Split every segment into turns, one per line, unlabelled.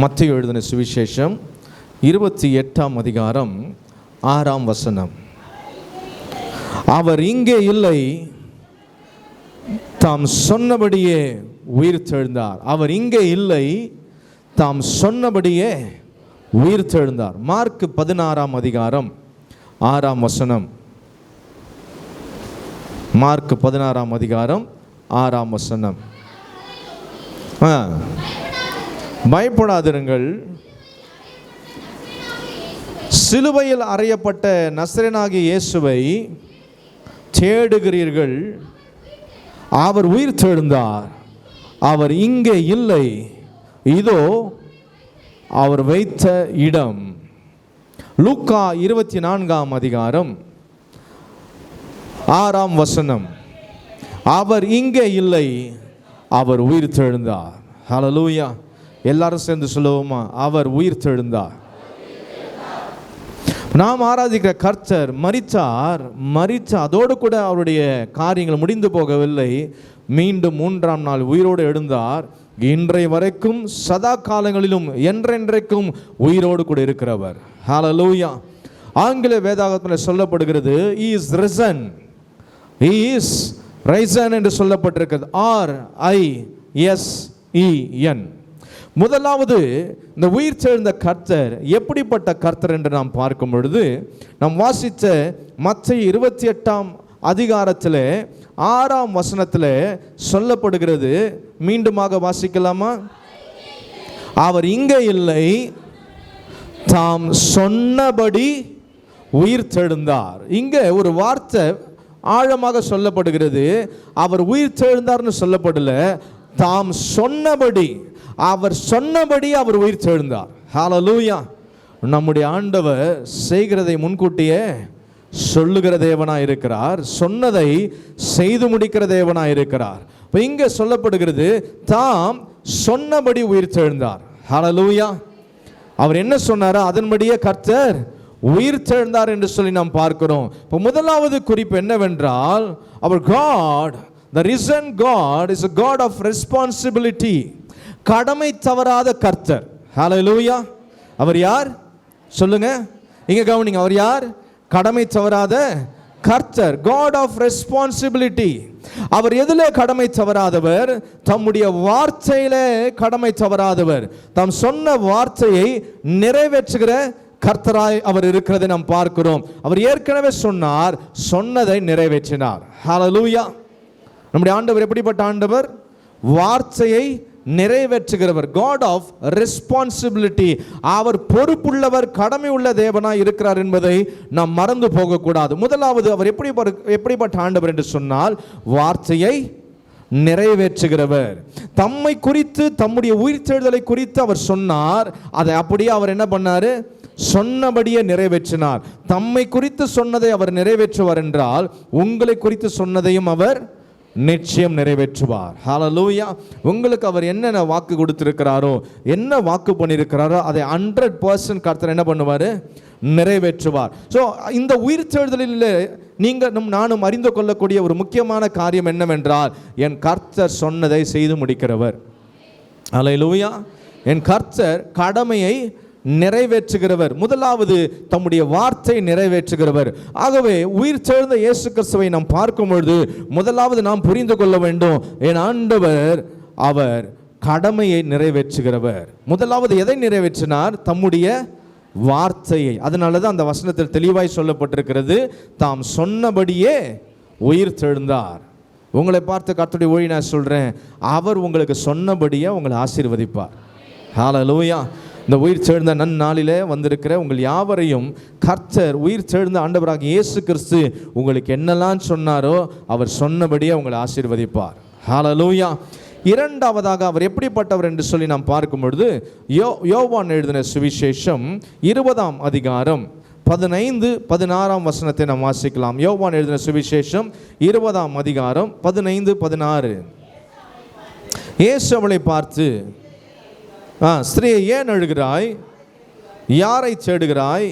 மத்தேயு எழுதின சுவிசேஷம் 28ஆம் அதிகாரம் 6ஆம் வசனம். அவர் இங்கே இல்லை, தாம் சொன்னபடியே உயிர்த்தெழுந்தார். அவர் இங்கே இல்லை, தாம் சொன்னபடியே உயிர்த்தெழுந்தார். மார்க் 16ஆம் அதிகாரம் 6ஆம் வசனம். மார்க் 16ஆம் அதிகாரம் 6ஆம் வசனம். பயப்படாதிருங்கள், சிலுவையில் அறையப்பட்ட நசரேயனாகிய இயேசுவை தேடுகிறீர்கள். அவர் உயிர்த்தெழுந்தார். அவர் இங்கே இல்லை, இதோ அவர் வைத்த இடம். லூக்கா 24ஆம் அதிகாரம் 6ஆம் வசனம். அவர் இங்கே இல்லை, அவர் உயிர்த்தெழுந்தார். ஹல்லேலூயா. எல்லாரும் சேர்ந்து சொல்லுவோமா? அவர் உயிர்த்தெழுந்தார். நாம் ஆராதிக்கிற கர்த்தர் மரித்தார். அதோடு கூட அவருடைய காரியங்கள் முடிந்து போகவில்லை. மீண்டும் 3ஆம் நாள் உயிரோடு எழுந்தார். இன்றைய வரைக்கும் சதா காலங்களிலும் என்றென்றைக்கும் உயிரோடு கூட இருக்கிறவர். ஹல்லேலூயா. ஆங்கில வேதாகமத்தில் சொல்லப்படுகிறது he is risen என்று சொல்லப்பட்டிருக்கிறது. RISEN. முதலாவது இந்த உயிர்த்தெழுந்த கர்த்தர் எப்படிப்பட்ட கர்த்தர் என்று நாம் பார்க்கும் பொழுது, நாம் வாசித்த மத்தேயு 28ஆம் அதிகாரத்தில் 6ஆம் வசனத்தில் சொல்லப்படுகிறது. மீண்டுமாக வாசிக்கலாமா? அவர் இங்கே இல்லை, தாம் சொன்னபடி உயிர்த்தெழுந்தார். இங்கே ஒரு வார்த்தை ஆழமாக சொல்லப்படுகிறது. அவர் உயிர்த்தெழுந்தார்னு சொல்லப்படல, தாம் சொன்னபடி, அவர் சொன்னபடி அவர் உயிர்த்தெழுந்தார். ஹல்லேலூயா. நம்முடைய ஆண்டவர் செய்கிறதை முன்கூட்டியே சொல்லுகிற தேவனாய் இருக்கிறார். சொன்னதை செய்து முடிக்கிற தேவனாய் இருக்கிறார். இப்போ இங்கே சொல்லப்படுகிறது, தாம் சொன்னபடி உயிர்த்தெழுந்தார். ஹல்லேலூயா. அவர் என்ன சொன்னாரோ அதன்படியே கர்த்தர் உயிர்த்தெழுந்தார் என்று சொல்லி நாம் பார்க்கிறோம். இப்போ முதலாவது குறிப்பு என்னவென்றால், அவர் God, the risen God is a God of responsibility. கடமை தவறாத கர்த்தர். ஹல்லேலூயா. அவர் யார் சொல்லுங்க, இங்க கவனிங்க. அவர் யார்? கடமை தவறாத கர்த்தர். God of responsibility. அவர் எதிலே கடமை தவறாதவர்? தம்முடைய வார்த்தையிலே கடமை தவறாதவர். தாம் சொன்ன வார்த்தையை நிறைவேற்றுகிற கர்த்தராய் அவர் இருக்கிறதை நாம் பார்க்கிறோம். அவர் ஏற்கனவே சொன்னார், சொன்னதை நிறைவேற்றினார். ஹல்லேலூயா. நம்முடைய ஆண்டவர் எப்படிப்பட்ட ஆண்டவர்? வார்த்தையை நிறைவேற்றுகிறவர். God of responsibility. அவர் பொறுப்புள்ளவர், கடமை உள்ள தேவனாய் இருக்கிறார் என்பதை நாம் மறந்து போகக்கூடாது. முதலாவது அவர் எப்படிப்பட்ட ஆண்டவர் என்று சொன்னால், வார்த்தையை நிறைவேற்றுகிறவர். தம்மை குறித்து, தம்முடைய உயிர்த்தெழுதலை குறித்து அவர் சொன்னார். அதை அப்படியே அவர் என்ன பண்ணாரு? சொன்னபடியே நிறைவேற்றினார். தம்மை குறித்து சொன்னதை அவர் நிறைவேற்றுவார் என்றால், உங்களை குறித்து சொன்னதையும் அவர் நிச்சயம் நிறைவேற்றுவார். ஹல்லேலூயா. உங்களுக்கு அவர் என்னென்ன வாக்கு கொடுத்திருக்கிறாரோ, என்ன வாக்கு பண்ணியிருக்கிறாரோ அதை 100% கர்த்தர் என்ன பண்ணுவார்? நிறைவேற்றுவார். ஸோ இந்த உயிர்த்தெழுதலில் நீங்கள் நானும் அறிந்து கொள்ளக்கூடிய ஒரு முக்கியமான காரியம் என்னவென்றால், என் கர்த்தர் சொன்னதை செய்து முடிக்கிறவர். ஹல்லேலூயா. என் கர்த்தர் கடமையை நிறைவேற்றுகிறவர். முதலாவது தம்முடைய வார்த்தை நிறைவேற்றுகிறவர். ஆகவே உயிர்த்தெழுந்த இயேசு கிறிஸ்துவை நாம் பார்க்கும் பொழுது முதலாவது நாம் புரிந்து கொள்ள வேண்டும், என் ஆண்டவர் அவர் கடமையை நிறைவேற்றுகிறவர். முதலாவது எதை நிறைவேற்றினார்? தம்முடைய வார்த்தையை. அதனால தான் அந்த வசனத்தில் தெளிவாய் சொல்லப்பட்டிருக்கிறது, தாம் சொன்னபடியே உயிர்த்தெழுந்தார். உங்களை பார்த்து கர்த்தருடைய ஊழியர் நான் சொல்றேன், அவர் உங்களுக்கு சொன்னபடியே உங்களை ஆசீர்வதிப்பார். ஹல்லேலூயா. இந்த உயிர்த்தெழுந்த நன்னாளிலே வந்திருக்கிற உங்கள் யாவரையும் கர்த்தர் உயிர்த்தெழுந்த ஆண்டவராக இயேசு கிறிஸ்து உங்களுக்கு என்னெல்லாம் சொன்னாரோ அவர் சொன்னபடியே உங்களை ஆசீர்வதிப்பார். ஹல்லேலூயா. இரண்டாவதாக அவர் எப்படிப்பட்டவர் என்று சொல்லி நாம் பார்க்கும் பொழுது, யோவான் எழுதின சுவிசேஷம் 20ஆம் அதிகாரம் 15-16ஆம் வசனத்தை நாம் வாசிக்கலாம். யோவான் எழுதின சுவிசேஷம் 20ஆம் அதிகாரம் 15-16. இயேசு அவளை பார்த்து, ஸ்திரீயே, ஏன் அழுகிறாய்? யாரை தேடுகிறாய்?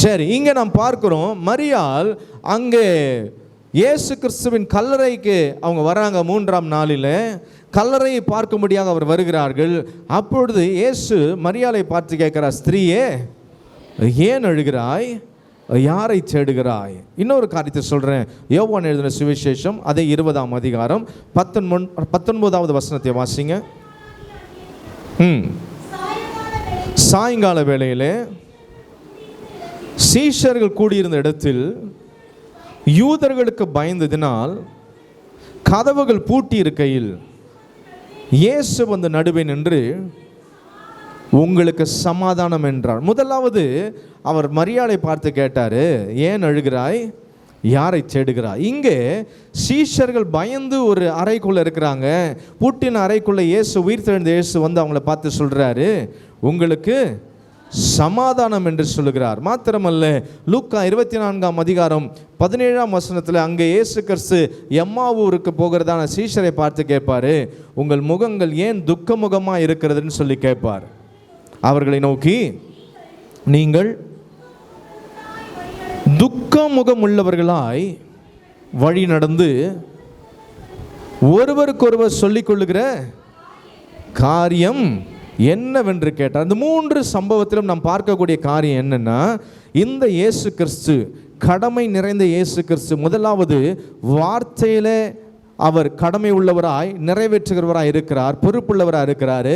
சரி, இங்கே நாம் பார்க்கிறோம், மரியாள் அங்கே இயேசு கிறிஸ்துவின் கல்லறைக்கு அவங்க வராங்க. 3ஆம் நாளில் கல்லறையை பார்க்கும்படியாக அவர் வருகிறார்கள். அப்பொழுது இயேசு மரியாளை பார்த்து கேட்கிறார், ஸ்திரீயே ஏன் அழுகிறாய், யாரை தேடுகிறாய்? இன்னொரு காரியத்தை சொல்கிறேன். யோவான் எழுதின சுவிசேஷம் அதே 20ஆம் அதிகாரம் 19வது வசனத்தை வாசிங்க. சாயங்கால வேளையிலே சீஷர்கள் கூடியிருந்த இடத்தில் யூதர்களுக்கு பயந்ததினால் கதவுகள் பூட்டி இருக்கையில் இயேசு வந்து நடுவே நின்று உங்களுக்கு சமாதானம் என்றார். முதலாவது அவர் மரியாளை பார்த்து கேட்டார், ஏன் அழுகிறாய், யாரை தேடுகிறாய்? இங்கே சீஷர்கள் பயந்து ஒரு அறைக்குள்ளே இருக்கிறாங்க. பூட்டின அறைக்குள்ளே இயேசு, உயிர்த்தெழுந்த இயேசு வந்து அவங்கள பார்த்து சொல்கிறாரு, உங்களுக்கு சமாதானம் என்று சொல்லுகிறார். மாத்திரமல்ல, லூக்கா 24ஆம் அதிகாரம் 17ஆம் வசனத்தில் அங்கே இயேசு கிறிஸ்து எம்மாவூருக்கு போகிறதான சீஷரை பார்த்து கேட்பார், உங்கள் முகங்கள் ஏன் துக்க முகமாக இருக்கிறதுன்னு சொல்லி கேட்பார். அவர்களை நோக்கி, நீங்கள் துக்க முகம் உள்ளவர்களாய் வழி நடந்து ஒருவருக்கொருவர் சொல்லிக் கொள்ளுகிற காரியம் என்னவென்று கேட்டார். இந்த 3 சம்பவத்திலும் நாம் பார்க்கக்கூடிய காரியம் என்னன்னா, இந்த இயேசு கிறிஸ்து, கடமை நிறைந்த இயேசு கிறிஸ்து, முதலாவது வார்த்தையில அவர் கடமை உள்ளவராய் நிறைவேற்றுகிறவராய் இருக்கிறார், பொறுப்புள்ளவராக இருக்கிறார்.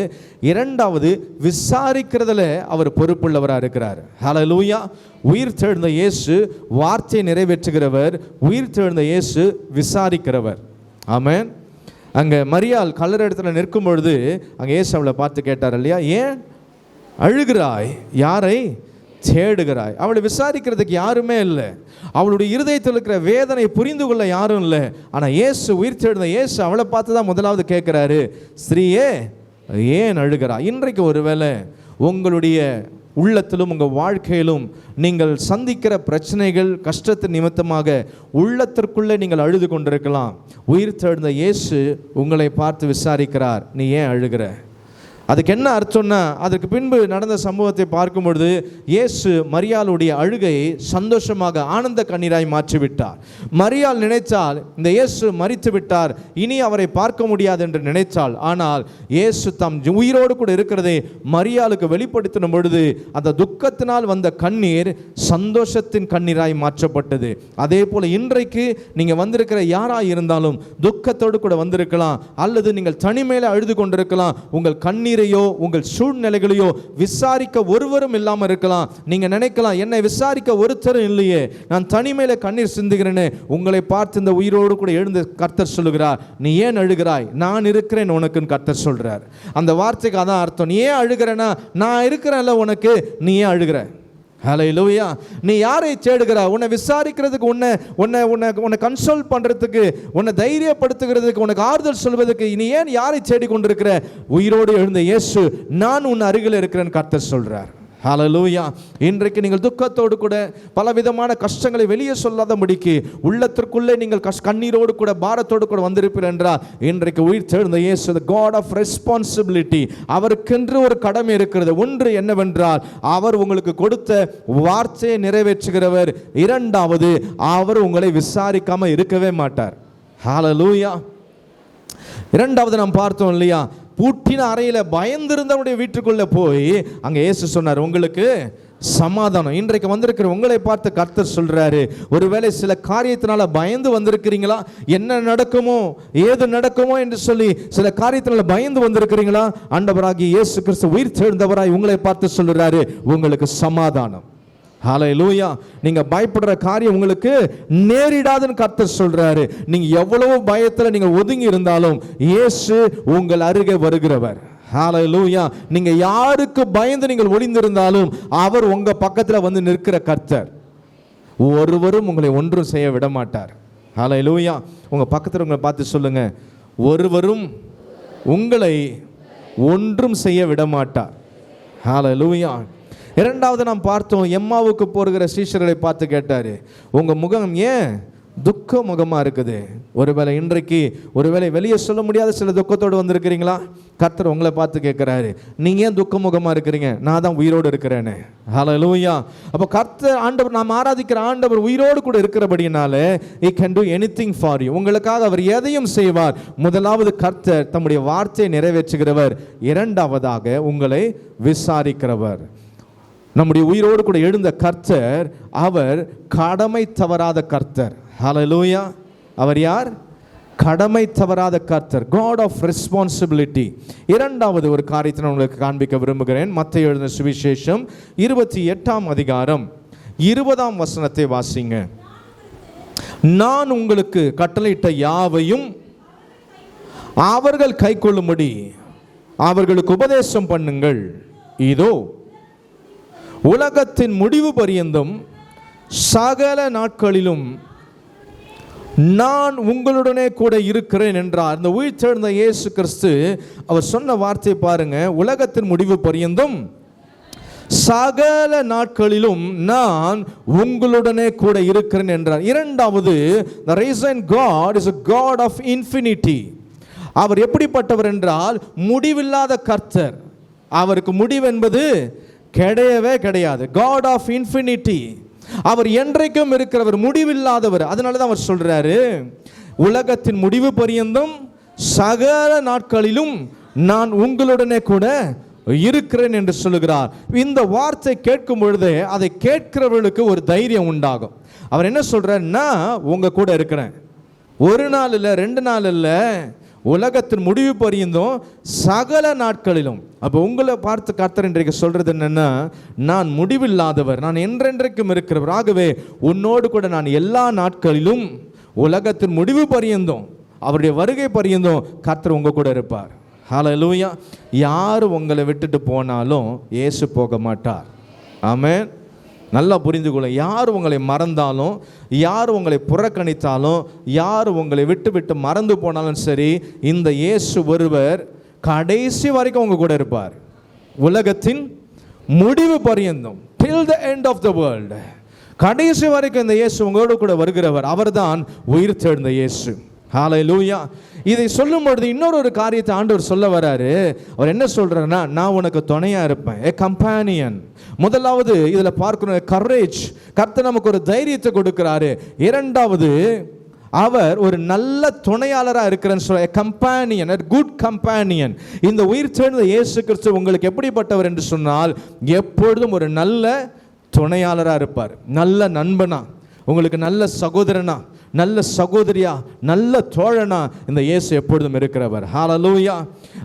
இரண்டாவது விசாரிக்கிறதுல அவர் பொறுப்புள்ளவராக இருக்கிறார். ஹல்லேலூயா. உயிர் தெழுந்த இயேசு வார்த்தையை நிறைவேற்றுகிறவர், உயிர் தெழுந்த இயேசு விசாரிக்கிறவர். ஆமென். அங்கே மரியாள் கல்லறை இடத்துல நிற்கும் பொழுது அங்கே இயேசு அவளை பார்த்து கேட்டார் இல்லையா, ஏன் அழுகிறாய், யாரை தேடுகிறாய்? அவளை விசாரிக்கிறதுக்கு யாருமே இல்லை. அவளுடைய இருதயத்தில் இருக்கிற வேதனை புரிந்து கொள்ள யாரும் இல்லை. ஆனால் இயேசு, உயிர் தேடுந்த இயேசு அவளை பார்த்து தான் முதலாவது கேட்குறாரு, ஸ்திரீயே ஏன் அழுகிறாய்? இன்றைக்கு ஒருவேளை உங்களுடைய உள்ளத்திலும் உங்கள் வாழ்க்கையிலும் நீங்கள் சந்திக்கிற பிரச்சனைகள், கஷ்டத்தின் நிமித்தமாக உள்ளத்திற்குள்ளே நீங்கள் அழுது கொண்டிருக்கலாம். உயிர் தெழுந்த இயேசு உங்களை பார்த்து விசாரிக்கிறார், நீ ஏன் அழுகிற? அதுக்கு என்ன அர்த்தம்னா, அதற்கு பின்பு நடந்த சம்பவத்தை பார்க்கும் பொழுது இயேசு மரியாளுடைய அழுகையை சந்தோஷமாக ஆனந்த கண்ணீராய் மாற்றிவிட்டார். மரியாள் நினைத்தால் இந்த இயேசு மரித்து விட்டார், இனி அவரை பார்க்க முடியாது என்று நினைத்தாள். ஆனால் இயேசு தம் உயிரோடு கூட இருக்கிறதை மரியாளுக்கு வெளிப்படுத்தின பொழுது அந்த துக்கத்தினால் வந்த கண்ணீர் சந்தோஷத்தின் கண்ணீராய் மாற்றப்பட்டது. அதே போல இன்றைக்கு நீங்கள் வந்திருக்கிற யாராக இருந்தாலும் துக்கத்தோடு கூட வந்திருக்கலாம், அல்லது நீங்கள் தனிமையில் அழுது கொண்டிருக்கலாம். உங்கள் கண்ணீர் உங்கள் சூழ்நிலைகளையோ விசாரிக்க ஒருவரும் இல்லாமல் இருக்கலாம். நீங்க நினைக்கலாம், என்னை விசாரிக்க ஒருத்தரும் இல்லையே, நான் தனிமையில கண்ணீர் சிந்துகிறேன்னு. உங்களை பார்த்து இந்த உயிரோடு கூட எழுந்து கர்த்தர் சொல்லுகிறார், நீ ஏன் அழுகிறாய், நான் இருக்கிறேன் உனக்குன்னு கர்த்தர் சொல்றார். அந்த வார்த்தைக்கு அதான் அர்த்தம். நீ ஏன் அழுகிறனா, நான் இருக்கிறேன்ல உனக்கு, நீ ஏன் அழுகிற? ஹல்லேலூயா. நீ யாரை தேடுகிற? உன்னை விசாரிக்கிறதுக்கு, உன்னை கன்சோல் பண்றதுக்கு, உன்னை தைரியப்படுத்துகிறதுக்கு, உனக்கு ஆறுதல் சொல்வதற்கு நீ ஏன் யாரை தேடி கொண்டிருக்கிற? உயிரோடு எழுந்த இயேசு, நான் உன் அருகில் இருக்கிறேன்னு கர்த்தர் சொல்றார். ஹல்லேலூயா. இன்றைக்கு நீங்கள் துக்கத்தோடு கூட பலவிதமான கஷ்டங்களை வெளியே சொல்லாதபடிக்கு உள்ளத்திற்குள்ளே நீங்கள் கண்ணீரோடு கூட பாரத்தோடு கூட வந்திருப்பீர்கள் என்றால், இன்றைக்கு உயிர் தெழுந்த இயேசு, the God of responsibility, அவருக்கென்று ஒரு கடமை இருக்கிறது. ஒன்று என்னவென்றால், அவர் உங்களுக்கு கொடுத்த வார்த்தையை நிறைவேற்றுகிறவர். இரண்டாவது, அவர் உங்களை விசாரிக்காம இருக்கவே மாட்டார். ஹல்லேலூயா. இரண்டாவது நாம் பார்த்தோம் இல்லையா, பூட்டின அறையில் பயந்திருந்தவனுடைய வீட்டுக்குள்ள போய் அங்கே இயேசு சொன்னார், உங்களுக்கு சமாதானம். இன்றைக்கு வந்திருக்கிற உங்களை பார்த்து கர்த்தர் சொல்றாரு, ஒருவேளை சில காரியத்தினால பயந்து வந்திருக்கிறீங்களா, என்ன நடக்குமோ ஏது நடக்குமோ என்று சொல்லி சில காரியத்தினால பயந்து வந்திருக்கிறீங்களா? ஆண்டவராகிய இயேசு கிறிஸ்து உயிர் தெழுந்தவராய் உங்களை பார்த்து சொல்றாரு, உங்களுக்கு சமாதானம். ஹல்லேலூயா. நீங்க பயப்படுற காரியம் உங்களுக்கு நேரிடாதுன்னு கர்த்தர் சொல்றாரு. நீங்க எவ்வளவு பயத்துல நீங்க ஒதுங்கி இருந்தாலும் இயேசு உங்கள் அருகே வருகிறவர். ஹல்லேலூயா. நீங்க யாருக்கு பயந்து நீங்கள் ஒளிந்திருந்தாலும் அவர் உங்க பக்கத்துல வந்து நிற்கிற கர்த்தர். ஒருவரும் உங்களை ஒன்றும் செய்ய விட மாட்டார். ஹல்லேலூயா. உங்க பக்கத்துல உங்களை பார்த்து சொல்லுங்க, ஒருவரும் உங்களை ஒன்றும் செய்ய விட மாட்டார். ஹல்லேலூயா. இரண்டாவது நாம் பார்த்தோம், எம்மாவுக்கு போகிற சீஷர்களை பார்த்து கேட்டாரு, உங்க முகம் ஏன் துக்க முகமாக இருக்குது. ஒருவேளை இன்றைக்கு ஒருவேளை வெளியே சொல்ல முடியாத சில துக்கத்தோடு வந்திருக்கிறீங்களா? கர்த்தர் உங்களை பார்த்து கேட்குறாரு, நீங்கள் ஏன் துக்க முகமாக இருக்கிறீங்க? நான் தான் உயிரோடு இருக்கிறேன்னு. ஹல்லேலூயா. அப்போ கர்த்தர் ஆண்டவர், நாம் ஆராதிக்கிற ஆண்டவர் உயிரோடு கூட இருக்கிறபடினால he can do anything for you. உங்களுக்காக அவர் எதையும் செய்வார். முதலாவது கர்த்தர் தம்முடைய வார்த்தையை நிறைவேற்றுகிறவர், இரண்டாவதாக உங்களை விசாரிக்கிறவர். நம்முடைய உயிரோடு கூட எழுந்த கர்த்தர் அவர் கடமை தவறாத கர்த்தர். ஹல்லேலூயா. அவர் யார்? கடமை தவறாத கர்த்தர், God of responsibility. இரண்டாவது ஒரு காரியத்தை நான் உங்களுக்கு காண்பிக்க விரும்புகிறேன். மத்தேயு எழுதின சுவிசேஷம் 28ஆம் அதிகாரம் 20ஆம் வசனத்தை வாசிங்க. நான் உங்களுக்கு கட்டளையிட்ட யாவையும் அவர்கள் கைக்கொள்ளும்படி அவர்களுக்கு உபதேசம் பண்ணுங்கள். இதோ உலகத்தின் முடிவு பரியந்தம் சகல நாட்களிலும் நான் உங்களுடனே கூட இருக்கிறேன் என்றார். இந்த உயிர்த்தெழுந்த இயேசு கிறிஸ்து அவர் சொன்ன வார்த்தை பாருங்க, உலகத்தின் முடிவு பரியந்தம் சகல நாட்களிலும் நான் உங்களுடனே கூட இருக்கிறேன் என்றார். இரண்டாவது, the reason God is a God of infinity. அவர் எப்படிப்பட்டவர் என்றால் முடிவில்லாத கர்த்தர். அவருக்கு முடிவு என்பது கிடையவே கிடையாது. God of infinity. அவர் என்றைக்கும் இருக்கிறவர், முடிவில்லாதவர். அதனால தான் அவர் சொல்றாரு, உலகத்தின் முடிவு பரியந்தம் சகல நாட்களிலும் நான் உங்களுடனே கூட இருக்கிறேன் என்று சொல்லுகிறார். இந்த வார்த்தை கேட்கும் பொழுது அதை கேட்கிறவர்களுக்கு ஒரு தைரியம் உண்டாகும். அவர் என்ன சொல்றார்? நான் உங்க கூட இருக்கிறேன். ஒரு நாள் இல்லை, 2 நாள் இல்லை, உலகத்தின் முடிவு பரியந்தும் சகல நாட்களிலும். அப்போ உங்களை பார்த்து கர்த்தர் இன்றைக்கு சொல்றது என்னன்னா, நான் முடிவில்லாதவர், நான் என்றென்றைக்கும் இருக்கிறவர். ஆகவே உன்னோடு கூட நான் எல்லா நாட்களிலும், உலகத்தின் முடிவு பரியந்தும், அவருடைய வருகை பரியந்தும் கர்த்தர் உங்க கூட இருப்பார். ஹல்லேலூயா. யார் உங்களை விட்டுட்டு போனாலும் இயேசு போக மாட்டார். ஆமென். நல்லா புரிந்து கொள்ள. யார் உங்களை மறந்தாலும், யார் உங்களை புறக்கணித்தாலும், யார் உங்களை விட்டு விட்டு மறந்து போனாலும் சரி, இந்த இயேசு ஒருவர் கடைசி வரைக்கும் உங்க கூட இருப்பார். உலகத்தின் முடிவு பரியந்தம், till the end of the world, கடைசி வரைக்கும் இந்த இயேசு உங்களோடு கூட வருகிறவர். அவர்தான் உயிர்த்தெழுந்த இயேசு. ஹல்லேலூயா. இதை சொல்லும் பொழுது இன்னொரு காரியத்தை ஆண்டவர் சொல்ல வராரு. அவர் என்ன சொல்றாருன்னா, நான் உனக்கு துணையா இருப்பேன், a companion. முதலாவது இதுல பார்க்கணும், courage. கர்த்தர் நமக்கு ஒரு தைரியத்தை கொடுக்கிறாரு. இரண்டாவது, அவர் ஒரு நல்ல துணையாளராக இருக்கிறேன்னு சொல்ல, கம்பேனியன், குட் கம்பேனியன். இந்த உயிர்த்தெழுந்த இயேசு கிறிஸ்து உங்களுக்கு எப்படிப்பட்டவர் என்று சொன்னால், எப்பொழுதும் ஒரு நல்ல துணையாளராக இருப்பார். நல்ல நண்பனா, உங்களுக்கு நல்ல சகோதரனா, நல்ல சகோதரியா, நல்ல தோழனா இந்த இயேசு எப்பொழுதும் இருக்கிறவர். ஹல்லேலூயா.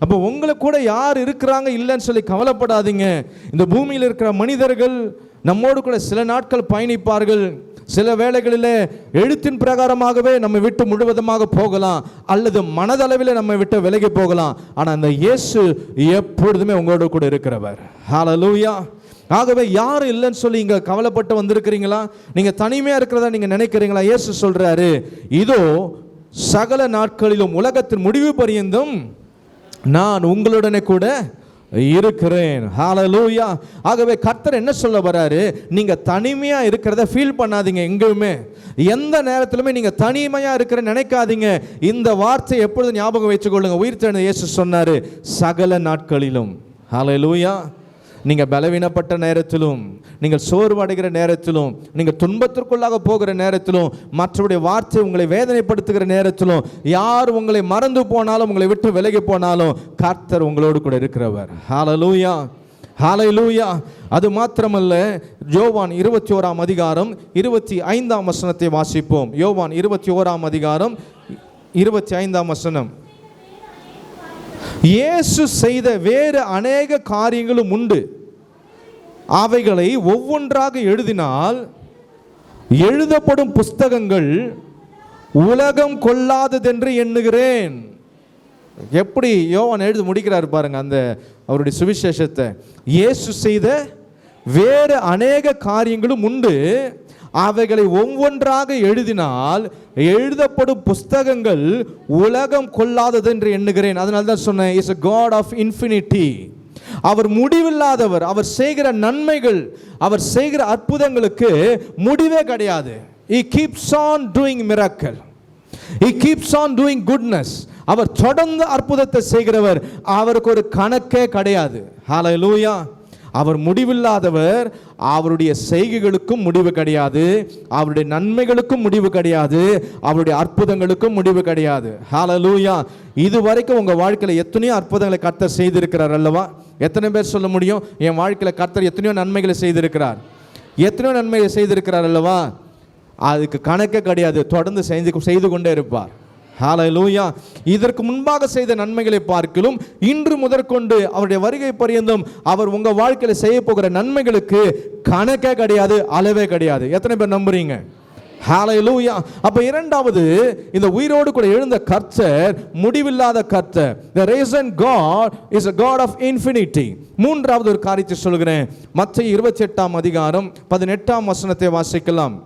அப்போ உங்களை கூட யார் இருக்கிறாங்க இல்லைன்னு சொல்லி கவலைப்படாதீங்க. இந்த பூமியில் இருக்கிற மனிதர்கள் நம்மோடு கூட சில நாட்கள் பயணிப்பார்கள். சில வேளைகளில் எழுத்தின் பிரகாரமாகவே நம்ம விட்டு முழுவதுமாக போகலாம், அல்லது மனதளவில் நம்ம விட்டு விலகி போகலாம். ஆனால் அந்த இயேசு எப்பொழுதுமே உங்களோட கூட இருக்கிறவர். ஹல்லேலூயா. ஆகவே யாரும் இல்லைன்னு சொல்லி இங்கே கவலைப்பட்டு வந்திருக்கிறீங்களா? நீங்கள் தனிமையாக இருக்கிறதா நீங்கள் நினைக்கிறீங்களா? இயேசு சொல்கிறாரு, இதோ சகல நாட்களிலும் உலகத்தின் முடிவு பரியந்தும் நான் உங்களுடனே கூட இருக்கிறேன். ஹல்லேலூயா. ஆகவே கர்த்தர் என்ன சொல்ல வராரு, நீங்கள் தனிமையாக இருக்கிறத ஃபீல் பண்ணாதீங்க. எங்கேயுமே எந்த நேரத்திலுமே நீங்கள் தனிமையாக இருக்கிற நினைக்காதீங்க. இந்த வார்த்தை எப்பொழுது ஞாபகம் வச்சுக்கொள்ளுங்க. உயிர்த்தெழுந்த இயேசு சொன்னார், சகல நாட்களிலும். ஹல்லேலூயா. நீங்கள் பலவீனப்பட்ட நேரத்திலும், நீங்கள் சோர்வடைகிற நேரத்திலும், நீங்கள் துன்பத்திற்குள்ளாக போகிற நேரத்திலும், மற்றவருடைய வார்த்தை உங்களை வேதனைப்படுத்துகிற நேரத்திலும், யார் உங்களை மறந்து போனாலும், உங்களை விட்டு விலகி போனாலும் கர்த்தர் உங்களோடு கூட இருக்கிறவர். ஹல்லேலூயா. ஹல்லேலூயா. அது மாத்திரமல்ல, யோவான் 21ஆம் அதிகாரம் 25ஆம் வசனத்தை வாசிப்போம். யோவான் 21ஆம் அதிகாரம் 25ஆம் வசனம். இயேசு செய்த வேறு அநேக காரியங்களும் உண்டு. அவைகளை ஒவ்வொன்றாக எழுதினால் எழுதப்படும் புஸ்தகங்கள் உலகம் கொள்ளாததென்று எண்ணுகிறேன். எப்படி யோவான் எழுதி முடிக்கிறார் பாருங்க அந்த அவருடைய சுவிசேஷத்தை. இயேசு செய்த வேறு அநேக காரியங்களும் உண்டு, அவைகளை ஒவ்வொன்றாக எழுதினால் எழுதப்படும் புஸ்தகங்கள் உலகம் கொள்ளாதது என்று எண்ணுகிறேன். அதனால தான் சொன்னேன், is a God of infinity. அவர் முடிவில்லாதவர். அவர் செய்கிற நன்மைகள், அவர் செய்கிற அற்புதங்களுக்கு முடிவே கிடையாது. He keeps on doing miracle. He keeps on doing goodness. அவர் தொடர்ந்து அற்புதத்தை செய்கிறவர். அவருக்கு ஒரு கணக்கே கிடையாது. ஹல்லேலூயா. அவர் முடிவில்லாதவர். அவருடைய செய்கைகளுக்கும் முடிவு கிடையாது, அவருடைய நன்மைகளுக்கும் முடிவு கிடையாது, அவருடைய அற்புதங்களுக்கும் முடிவு கிடையாது. ஹல்லேலூயா. இதுவரைக்கும் உங்க வாழ்க்கையில் எத்தனையோ அற்புதங்களை கர்த்தர் செய்திருக்கிறார் அல்லவா? எத்தனை பேர் சொல்ல முடியும், என் வாழ்க்கையில் கர்த்தர் எத்தனையோ நன்மைகளை செய்திருக்கிறார், எத்தனையோ நன்மைகளை செய்திருக்கிறார் அல்லவா? அதுக்கு கணக்கே கிடையாது. தொடர்ந்து செய்து கொண்டே இருப்பார். ஹல்லேலூயா. இதற்கு முன்பாக செய்த நன்மைகளை பார்க்கிலும் இன்று முதற்கொண்டு அவருடைய வருகை பரியந்தம் அவர் உங்க வாழ்க்கையில் செய்ய போகிற நன்மைகளுக்கு கணக்கே கிடையாது, அளவே கிடையாது. எத்தனை பேர் நம்புறீங்க? ஹல்லேலூயா. அப்ப இரண்டாவது, இந்த உயிரோடு கூட எழுந்த கர்த்தர் முடிவில்லாத கர்த்தர். The risen God is a God of infinity. மூன்றாவது ஒரு காரியத்தை சொல்கிறேன். மத்தேயு 28ஆம் அதிகாரம் 18ஆம் வசனத்தை வாசிக்கலாம்.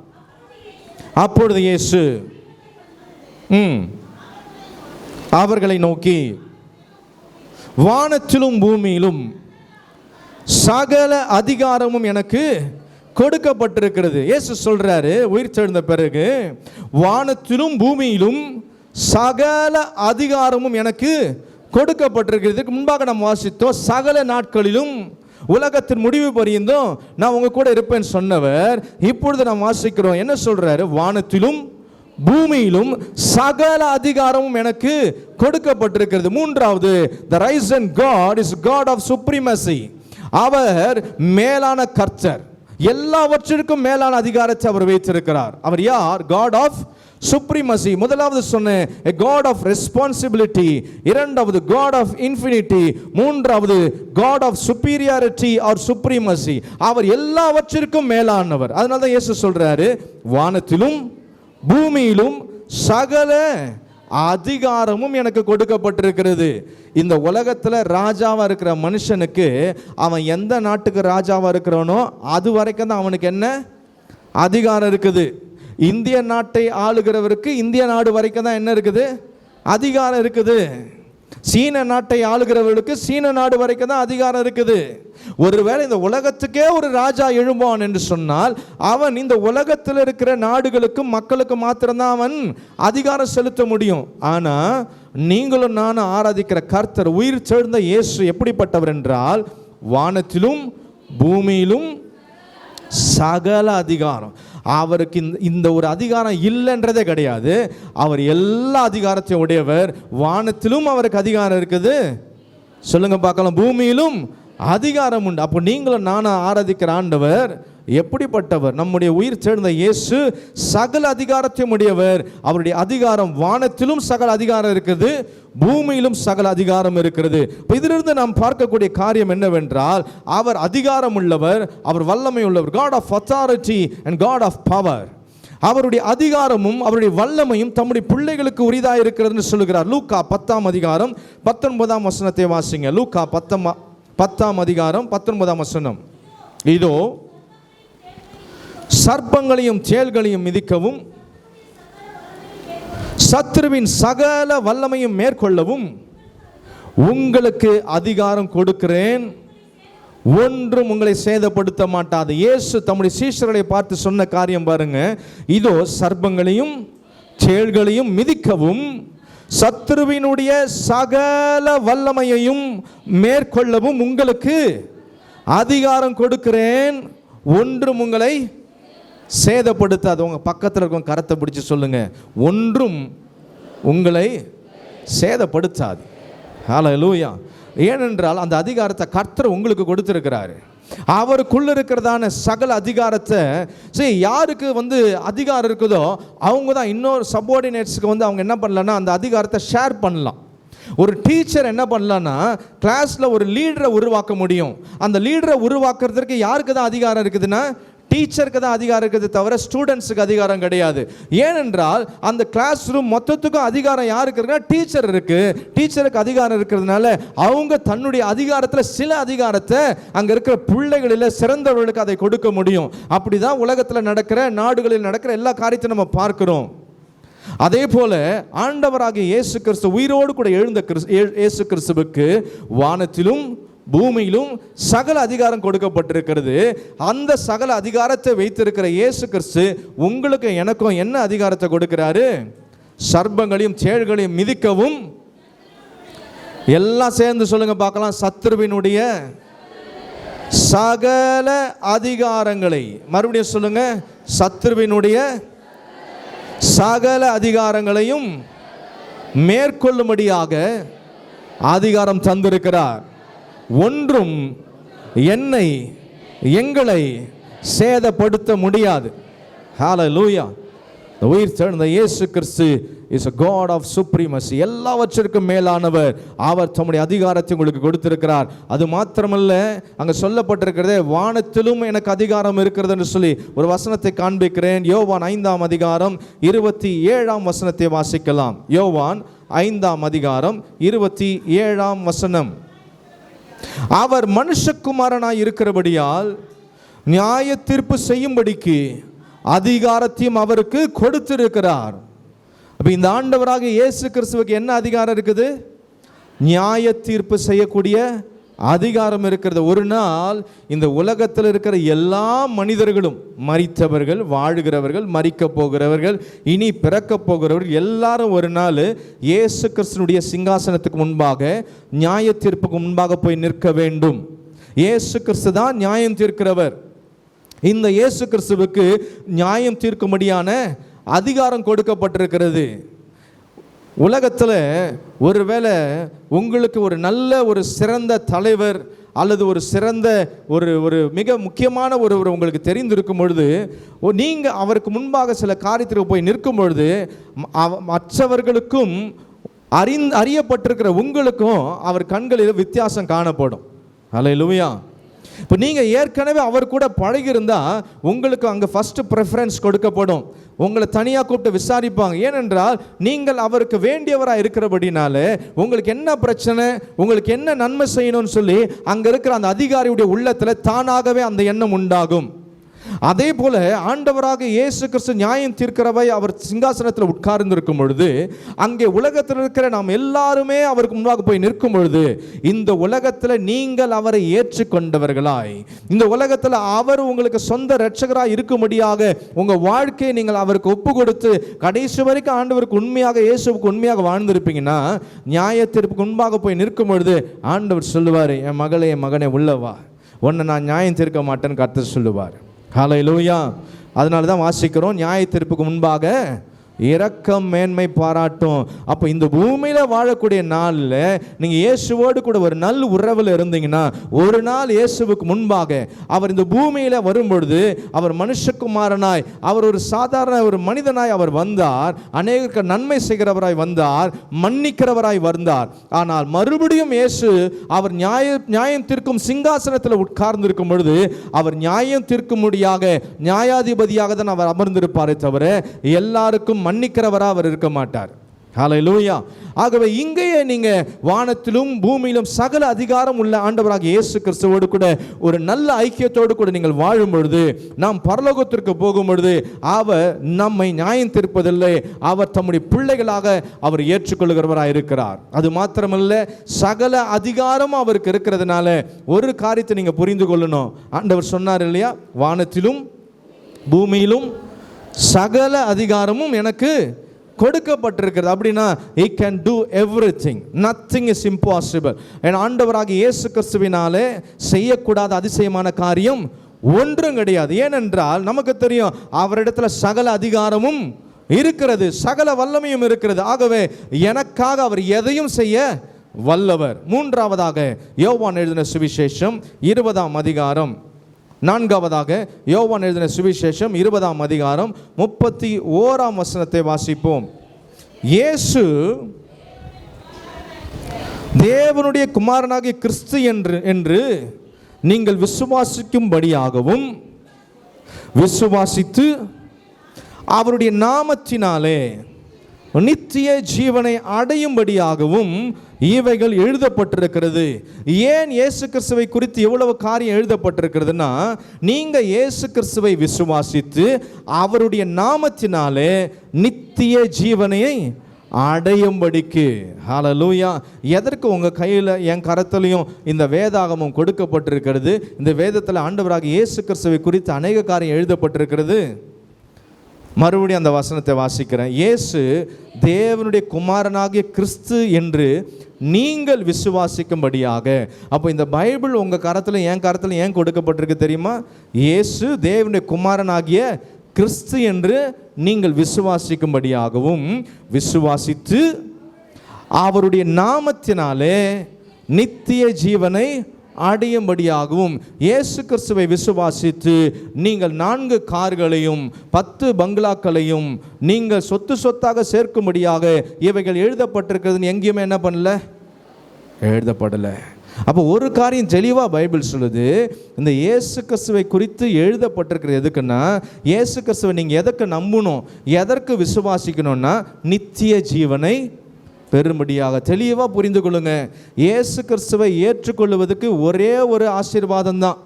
அப்பொழுது இயேசு அவர்களை நோக்கி, வானத்திலும் பூமியிலும் சகல அதிகாரமும் எனக்கு கொடுக்கப்பட்டிருக்கிறது. இயேசு சொல்றாரு உயிர் தெழுந்த பிறகு, வானத்திலும் பூமியிலும் சகல அதிகாரமும் எனக்கு கொடுக்கப்பட்டிருக்கிறது. இதுக்கு முன்பாக நாம் வாசித்தோம், சகல நாட்களிலும் உலகத்தின் முடிவு பரியந்தம் நான் உங்க கூட இருப்பேன்னு சொன்னவர். இப்பொழுது நாம் வாசிக்கிறோம், என்ன சொல்றாரு? வானத்திலும் பூமியிலும் சகல அதிகாரமும் எனக்கு கொடுக்கப்பட்டிருக்கிறது. மூன்றாவது, the risen God is God of supremacy. அவர் மேலான கர்த்தர், எல்லாவற்றிற்கும் மேலான அதிகாரத்தை அவர் வைத்திருக்கிறார். அவர் யார்? God of supremacy. முதலாவது சொன்னேன், a God of responsibility. இரண்டாவது God of infinity. மூன்றாவது God of superiority or supremacy. அவர் எல்லாவற்றிற்கும் மேலானவர். அதனால தான் இயேசு சொல்றாரு, வானத்திலும் பூமியிலும் சகல அதிகாரமும் எனக்கு கொடுக்கப்பட்டிருக்கிறது. இந்த உலகத்தில் ராஜாவா இருக்கிற மனுஷனுக்கு அவன் எந்த நாட்டுக்கு ராஜாவா இருக்கிறானோ அது வரைக்கும் தான் அவனுக்கு என்ன அதிகாரம் இருக்குது. இந்திய நாட்டை ஆளுகிறவருக்கு இந்திய நாடு வரைக்கும் தான் என்ன இருக்குது? அதிகாரம் இருக்குது. சீன நாட்டை ஆளுகிறவர்களுக்கு சீன நாடு வரைக்கும் தான் அதிகாரம் இருக்குது. ஒருவேளை இந்த உலகத்துக்கே ஒரு ராஜா எழும்பான் என்று சொன்னால் அவன் இந்த உலகத்தில் இருக்கிற நாடுகளுக்கும் மக்களுக்கு மாத்திரம்தான் அவன் அதிகாரம் செலுத்த முடியும். ஆனா நீங்களும் நானும் ஆராதிக்கிற கர்த்தர், உயிர் தெழுந்த இயேசு எப்படிப்பட்டவர் என்றால், வானத்திலும் பூமியிலும் சகல அதிகாரம். அவருக்கு இந்த ஒரு அதிகாரம் இல்லைன்றதே கிடையாது. அவர் எல்லா அதிகாரத்தையும் உடையவர். வானத்திலும் அவருக்கு அதிகாரம் இருக்குது. சொல்லுங்க பார்க்கலாம். பூமியிலும் அதிகாரம் உண்டு. அப்போ நீங்களும் நானும் ஆராதிக்கிற ஆண்டவர் எப்படிப்பட்டவர்? நம்முடைய உயிர் சேர்ந்த இயேசு சகல அதிகாரத்தையும் உடையவர். அவருடைய அதிகாரம் வானத்திலும் சகல அதிகாரம் இருக்குது, பூமியிலும் சகல அதிகாரம் இருக்கிறது. இதிலிருந்து நாம் பார்க்கக்கூடிய காரியம் என்னவென்றால், அவர் அதிகாரம் உள்ளவர், அவர் வல்லமை உள்ளவர். God of authority and God of power. அவருடைய அதிகாரமும் அவருடைய வல்லமையும் தம்முடைய பிள்ளைகளுக்கு உரிதாக இருக்கிறதுன்னு சொல்லுகிறார். லூக்கா 10ஆம் அதிகாரம் 19ஆம் வசனத்தை வாசிங்க. லூக்கா 10ஆம் அதிகாரம் 19ஆம் வசனம். இதோ சர்ப்பங்களையும் தேள்களையும் மிதிக்கவும் சத்துருவின் சகல வல்லமையும் மேற்கொள்ளவும் உங்களுக்கு அதிகாரம் கொடுக்கிறேன், ஒன்றும் உங்களை சேதப்படுத்த மாட்டாது. இயேசு தம்முடைய சீஷர்களை பார்த்து சொன்ன காரியம் பாருங்க. இதோ சர்ப்பங்களையும் தேள்களையும் மிதிக்கவும் சத்துருவினுடைய சகல வல்லமையையும் மேற்கொள்ளவும் உங்களுக்கு அதிகாரம் கொடுக்கிறேன், ஒன்றும் உங்களை சேதப்படுத்தாது. உங்க பக்கத்தில் இருக்கும் கரத்தை பிடிச்சு சொல்லுங்க, ஒன்றும் உங்களை சேதப்படுத்தாது. ஹல்லேலூயா. ஏனென்றால் அந்த அதிகாரத்தை கர்த்தர் உங்களுக்கு கொடுத்திருக்கிறாரு. அவருக்குள்ள இருக்கிறதான சகல அதிகாரத்தை யாருக்கு அதிகாரம் இருக்குதோ அவங்க தான் இன்னொரு சப்பார்டினேட்ஸ்க்கு அவங்க என்ன பண்ணலாம்னா அந்த அதிகாரத்தை ஷேர் பண்ணலாம். ஒரு டீச்சர் என்ன பண்ணலான்னா கிளாஸில் ஒரு லீடரை உருவாக்க முடியும். அந்த லீடரை உருவாக்குறதுக்கு யாருக்கு தான் அதிகாரம் இருக்குதுன்னா டீச்சருக்கு தான் அதிகாரம் இருக்குது, தவிர ஸ்டூடெண்ட்ஸுக்கு அதிகாரம் கிடையாது. ஏனென்றால் அந்த கிளாஸ் ரூம் மொத்தத்துக்கும் அதிகாரம் யாருக்கு இருக்குன்னா டீச்சர் இருக்கு. டீச்சருக்கு அதிகாரம் இருக்கிறதுனால அவங்க தன்னுடைய அதிகாரத்தில் சில அதிகாரத்தை அங்கே இருக்கிற பிள்ளைகளில் சிறந்தவர்களுக்கு அதை கொடுக்க முடியும். அப்படிதான் உலகத்தில் நடக்கிற, நாடுகளில் நடக்கிற எல்லா காரியத்தையும் நம்ம பார்க்கிறோம். அதே போல ஆண்டவராகிய இயேசு கிறிஸ்து உயிரோடு கூட எழுந்த இயேசு கிறிஸ்துவுக்கு வானத்திலும் பூமியிலும் சகல அதிகாரம் கொடுக்கப்பட்டிருக்கிறது. அந்த சகல அதிகாரத்தை வைத்திருக்கிற இயேசு கிறிஸ்து உங்களுக்கு எனக்கும் என்ன அதிகாரத்தை கொடுக்கிறாரு? சர்ப்பங்களையும் சேழ்களையும் மிதிக்கவும், எல்லாம் சேர்ந்து சொல்லுங்க பார்க்கலாம், சத்துருவினுடைய சகல அதிகாரங்களை, மறுபடியும் சொல்லுங்க, சத்துருவினுடைய சகல அதிகாரங்களையும் மேற்கொள்ளும்படியாக அதிகாரம் தந்திருக்கிறார். ஒன்றும் என்னை எங்களை சேதப்படுத்த முடியாது. ஹல்லேலூயா. உயிர் தெழுந்த இயேசு கிறிஸ்து is a God of supremacy. எல்லாவற்றிற்கும் மேலானவர். அவர் தம்முடைய அதிகாரத்தை உங்களுக்கு கொடுத்திருக்கிறார். அது மாத்திரமல்ல, அங்கே சொல்லப்பட்டிருக்கிறதே, வானத்திலும் எனக்கு அதிகாரம் இருக்கிறது என்று சொல்லி ஒரு வசனத்தை காண்பிக்கிறேன். யோவான் 5ஆம் அதிகாரம் 27ஆம் வசனத்தை வாசிக்கலாம். யோவான் 5ஆம் அதிகாரம் 27ஆம் வசனம். அவர் மனுஷகுமாரனாய் இருக்கிறபடியால் நியாய தீர்ப்பு செய்யும்படிக்கு அதிகாரத்தையும் அவருக்கு கொடுத்திருக்கிறார். அப்ப இந்த ஆண்டவராக இயேசு கிறிஸ்துவுக்கு என்ன அதிகாரம் இருக்குது? நியாய தீர்ப்பு செய்யக்கூடிய அதிகாரம் இருக்கிறது. ஒரு நாள் இந்த உலகத்தில் இருக்கிற எல்லா மனிதர்களும், மரித்தவர்கள், வாழ்கிறவர்கள், மரிக்க போகிறவர்கள், இனி பிறக்க போகிறவர்கள், எல்லாரும் ஒரு நாள் இயேசு கிறிஸ்துனுடைய சிங்காசனத்துக்கு முன்பாக, நியாய தீர்ப்புக்கு முன்பாக போய் நிற்க வேண்டும். இயேசு கிறிஸ்து தான் நியாயம் தீர்க்கிறவர். இந்த இயேசு கிறிஸ்துவுக்கு நியாயம் தீர்க்கும்படியான அதிகாரம் கொடுக்கப்பட்டிருக்கிறது. உலகத்தில் ஒருவேளை உங்களுக்கு ஒரு நல்ல ஒரு சிறந்த தலைவர் அல்லது ஒரு சிறந்த ஒரு மிக முக்கியமான ஒருவர் உங்களுக்கு தெரிந்திருக்கும் பொழுது, நீங்கள் அவருக்கு முன்பாக சில காரியத்திற்கு போய் நிற்கும் பொழுது, மற்றவர்களுக்கும் அறியப்பட்டிருக்கிற உங்களுக்கும் அவர் கண்களில் வித்தியாசம் காணப்படும். ஹல்லேலூயா. இப்போ நீங்கள் ஏற்கனவே அவர் கூட பழகியிருந்தா உங்களுக்கு அங்கே ஃபஸ்ட்டு ப்ரெஃபரன்ஸ் கொடுக்கப்படும். உங்களை தனியாக கூப்பிட்டு விசாரிப்பாங்க. ஏனென்றால் நீங்கள் அவருக்கு வேண்டியவராக இருக்கிறபடினால உங்களுக்கு என்ன பிரச்சனை, உங்களுக்கு என்ன நன்மை செய்யணும்னு சொல்லி அங்கே இருக்கிற அந்த அதிகாரியுடைய உள்ளத்தில் தானாகவே அந்த எண்ணம் உண்டாகும். அதே போல ஆண்டவராக இயேசு கிறிஸ்து நியாயம் தீர்க்கிறவை அவர் சிங்காசனத்தில் உட்கார்ந்திருக்கும் பொழுது, அங்கே உலகத்தில் இருக்கிற நாம் எல்லாருமே அவருக்கு முன்பாக போய் நிற்கும் பொழுது, இந்த உலகத்தில் நீங்கள் அவரை ஏற்றுக்கொண்டவர்களாய், இந்த உலகத்தில் அவர் உங்களுக்கு சொந்த இரட்சகராய் இருக்கும்படியாக உங்கள் வாழ்க்கையை நீங்கள் அவருக்கு ஒப்பு கொடுத்து கடைசி வரைக்கும் ஆண்டவருக்கு உண்மையாக, இயேசுவுக்கு உண்மையாக வாழ்ந்திருப்பீங்கன்னா, நியாய தீர்ப்புக்கு முன்பாக போய் நிற்கும் பொழுது ஆண்டவர் சொல்லுவார், என் மகளே, என் மகனே, உள்ளவா, உன்னை நான் நியாயம் தீர்க்க மாட்டேன்னு கர்த்தர் சொல்லுவார். ஹல்லேலூயா. அதனால தான் வாசிக்கிறோம், நியாய தீர்ப்புக்கு முன்பாக இரக்கம் மேன்மை பாராட்டும். அப்போ இந்த பூமியில் வாழக்கூடிய நாளில் நீங்கள் இயேசுவோடு கூட ஒரு நல்ல உறவில் இருந்தீங்கன்னா, ஒரு நாள் இயேசுவுக்கு முன்பாக அவர் இந்த பூமியில் வரும்பொழுது, அவர் மனுஷகுமாரனாய், அவர் ஒரு சாதாரண ஒரு மனிதனாய் அவர் வந்தார். அநேகருக்கு நன்மை செய்கிறவராய் வந்தார், மன்னிக்கிறவராய் வந்தார். ஆனால் மறுபடியும் இயேசு அவர் நியாயம் தீர்க்கும் சிங்காசனத்தில் உட்கார்ந்திருக்கும் பொழுது, அவர் நியாயம் தீர்க்கும்படியாக நியாயாதிபதியாக தான் அவர் அமர்ந்திருப்பாரே தவிர எல்லாருக்கும் மன்னிக்கிறவராக அவர் இருக்க மாட்டார். ஹல்லேலூயா. ஆகவே இங்கேயே நீங்க வானத்திலும் பூமியிலும் சகல அதிகாரம் உள்ள ஆண்டவராக இயேசு கிறிஸ்துவோடு கூட ஒரு நல்ல ஐக்கியத்தோடு கூட நீங்கள் வாழும் பொழுது, நாம் பரலோகத்திற்கு போகும் பொழுது அவர் நம்மை நியாயம் தீர்ப்பதில்லை, அவர் தம்முடைய பிள்ளைகளாக அவர் ஏற்றுக்கொள்கிறவராக இருக்கிறார். அது மாத்திரமல்ல, சகல அதிகாரம் அவருக்கு இருக்கிறதுனால ஒரு காரியத்தை நீங்க புரிந்து கொள்ளணும். ஆண்டவர் சொன்னார் இல்லையா, வானத்திலும் பூமியிலும் சகல அதிகாரமும் எனக்கு கொடுக்கப்பட்டிருக்கிறது. அப்படின்னா he can do everything, nothing is impossible. என் ஆண்டவராக இயேசு கிறிஸ்துவினாலே செய்யக்கூடாத அதிசயமான காரியம் ஒன்றும் கிடையாது. ஏனென்றால் நமக்கு தெரியும், அவரிடத்துல சகல அதிகாரமும் இருக்கிறது, சகல வல்லமையும் இருக்கிறது. ஆகவே எனக்காக அவர் எதையும் செய்ய வல்லவர். மூன்றாவதாக யோவான் எழுதின சுவிசேஷம் 20ஆம் அதிகாரம், நான்காவதாக யோவான் எழுதின சுவிசேஷம் 20ஆம் அதிகாரம் 31ஆம் வசனத்தை வாசிப்போம். இயேசு தேவனுடைய குமாரனாகிய கிறிஸ்து என்று நீங்கள் விசுவாசிக்கும்படியாகவும், விசுவாசித்து அவருடைய நாமத்தினாலே நித்திய ஜீவனை அடையும்படியாகவும் இவைகள் எழுதப்பட்டிருக்கிறது. ஏன் இயேசு கிறிஸ்துவை குறித்து எவ்வளவு காரியம் எழுதப்பட்டிருக்கிறதுனா, நீங்க இயேசு கிறிஸ்துவை விசுவாசித்து அவருடைய நாமத்தினாலே நித்திய ஜீவனை அடையும்படிக்கு. ஹல்லேலூயா. எதற்கு உங்கள் கையில் என் கரத்திலையும் இந்த வேதாகமம் கொடுக்கப்பட்டிருக்கிறது? இந்த வேதத்தில் ஆண்டவராகிய இயேசு கிறிஸ்துவை குறித்து அநேக காரியம் எழுதப்பட்டிருக்கிறது. மறுபடியும் அந்த வசனத்தை வாசிக்கிறேன். இயேசு தேவனுடைய குமாரனாகிய கிறிஸ்து என்று நீங்கள் விசுவாசிக்கும்படியாக. அப்போ இந்த பைபிள் உங்கள் கரத்தில் என் கரத்தில் ஏன் கொடுக்கப்பட்டிருக்கு தெரியுமா? இயேசு தேவனுடைய குமாரனாகிய கிறிஸ்து என்று நீங்கள் விசுவாசிக்கும்படியாகவும், விசுவாசித்து அவருடைய நாமத்தினாலே நித்திய ஜீவனை அடையும்படியாகவும். இயேசு கிறிஸ்துவை விசுவாசித்து நீங்கள் 4 கார்களையும் 10 பங்களாக்களையும் நீங்கள் சொத்தாக சேர்க்கும்படியாக இவைகள் எழுதப்பட்டிருக்கிறதுன்னு எங்கேயுமே என்ன பண்ணல, எழுதப்படலை. அப்போ ஒரு காரியம் தெளிவாக பைபிள் சொல்லுது, இந்த இயேசு கிறிஸ்துவை குறித்து எழுதப்பட்டிருக்கிறது எதுக்குன்னா, இயேசு கிறிஸ்துவை நீங்கள் எதற்கு நம்பணும், எதற்கு விசுவாசிக்கணும்னா நித்திய ஜீவனை பெரும்படியாக. தெளிவாக புரிந்து கொள்ளுங்க. இயேசு கிறிஸ்துவை ஏற்றுக்கொள்வதற்கு ஒரே ஒரு ஆசீர்வாதம் தான்.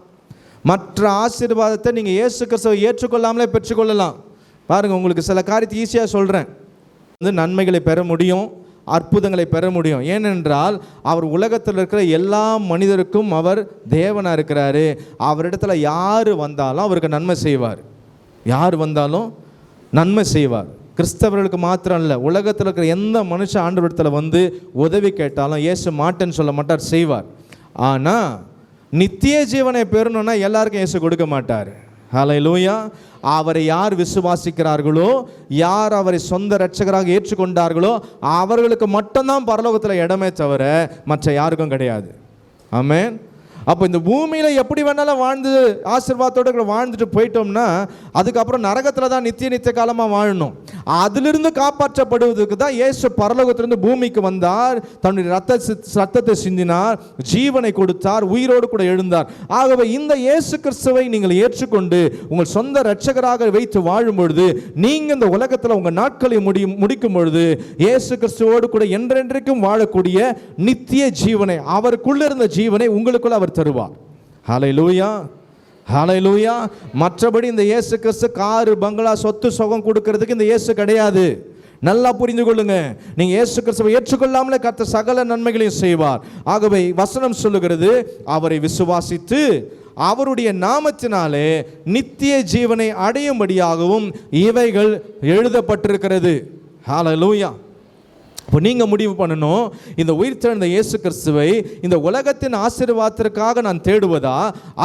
மற்ற ஆசீர்வாதத்தை நீங்கள் இயேசு கிறிஸ்துவை ஏற்றுக்கொள்ளாமலே பெற்றுக்கொள்ளலாம். பாருங்கள், உங்களுக்கு சில காரியத்தை ஈஸியாக சொல்கிறேன். நன்மைகளை பெற முடியும், அற்புதங்களை பெற முடியும். ஏனென்றால் அவர் உலகத்தில் இருக்கிற எல்லா மனிதருக்கும் அவர் தேவனாக இருக்கிறாரு. அவரிடத்துல யார் வந்தாலும் அவருக்கு நன்மை செய்வார். யார் வந்தாலும் நன்மை செய்வார். கிறிஸ்தவர்களுக்கு மாத்திரம் இல்லை, உலகத்தில் இருக்கிற எந்த மனுஷன் ஆண்டவரிடத்தில் வந்து உதவி கேட்டாலும் இயேசு மாட்டேன்னு சொல்ல மாட்டார், செய்வார். ஆனால் நித்திய ஜீவனை பெறணும்னா எல்லாருக்கும் இயேசு கொடுக்க மாட்டார். ஹல்லேலூயா. அவரை யார் விசுவாசிக்கிறார்களோ, யார் அவரை சொந்த இரட்சகராக ஏற்றுக்கொண்டார்களோ அவர்களுக்கு மட்டும்தான் பரலோகத்தில் இடமே தவிர மற்ற யாருக்கும் கிடையாது. ஆமென். அப்போ இந்த பூமியில் எப்படி வேணாலும் வாழ்ந்து ஆசீர்வாதத்தோடு வாழ்ந்துட்டு போயிட்டோம்னா அதுக்கப்புறம் நரகத்தில் தான் நித்திய காலமாக வாழணும். அதிலிருந்து காப்பாற்றப்படுவதற்கு தான் இயேசு பரலோகத்திலிருந்து பூமிக்கு வந்தார், தன்னுடைய ரத்தத்தை சிந்தினார், ஜீவனை கொடுத்தார், உயிரோடு கூட எழுந்தார். ஆகவே இந்த இயேசு கிறிஸ்துவை நீங்கள் ஏற்றுக்கொண்டு உங்கள் சொந்த இரட்சகராக வைத்து வாழும் பொழுது நீங்கள் இந்த உலகத்தில் உங்கள் நாட்களை முடிக்கும் பொழுது இயேசு கிறிஸ்துவோடு கூட என்றென்றைக்கும் வாழக்கூடிய நித்திய ஜீவனை, அவருக்குள்ள இருந்த ஜீவனை உங்களுக்குள்ள அவர் தருவார். ஹல்லேலூயா, ஹல்லேலூயா. மற்றபடி இந்த இயேசு கிறிஸ்து காரு பங்களா சொத்து சுகம் கொடுக்கிறதுக்கு இந்த இயேசு கிடையாது. நல்லா புரிந்து கொள்ளுங்க. நீங்க இயேசு கிறிஸ்துவை ஏற்றுக்கொள்ளாமலே கர்த்தர் சகல நன்மைகளையும் செய்வார். ஆகவே வசனம் சொல்லுகிறது, அவரை விசுவாசித்து அவருடைய நாமத்தினாலே நித்திய ஜீவனை அடையும்படியாகவும் இவைகள் எழுதப்பட்டிருக்கிறது. ஹல்லேலூயா. இப்போ நீங்கள் முடிவு பண்ணணும், இந்த உயிர்த்தெழுந்த இயேசு கிறிஸ்துவை இந்த உலகத்தின் ஆசீர்வாதத்திற்காக நான் தேடுவதா,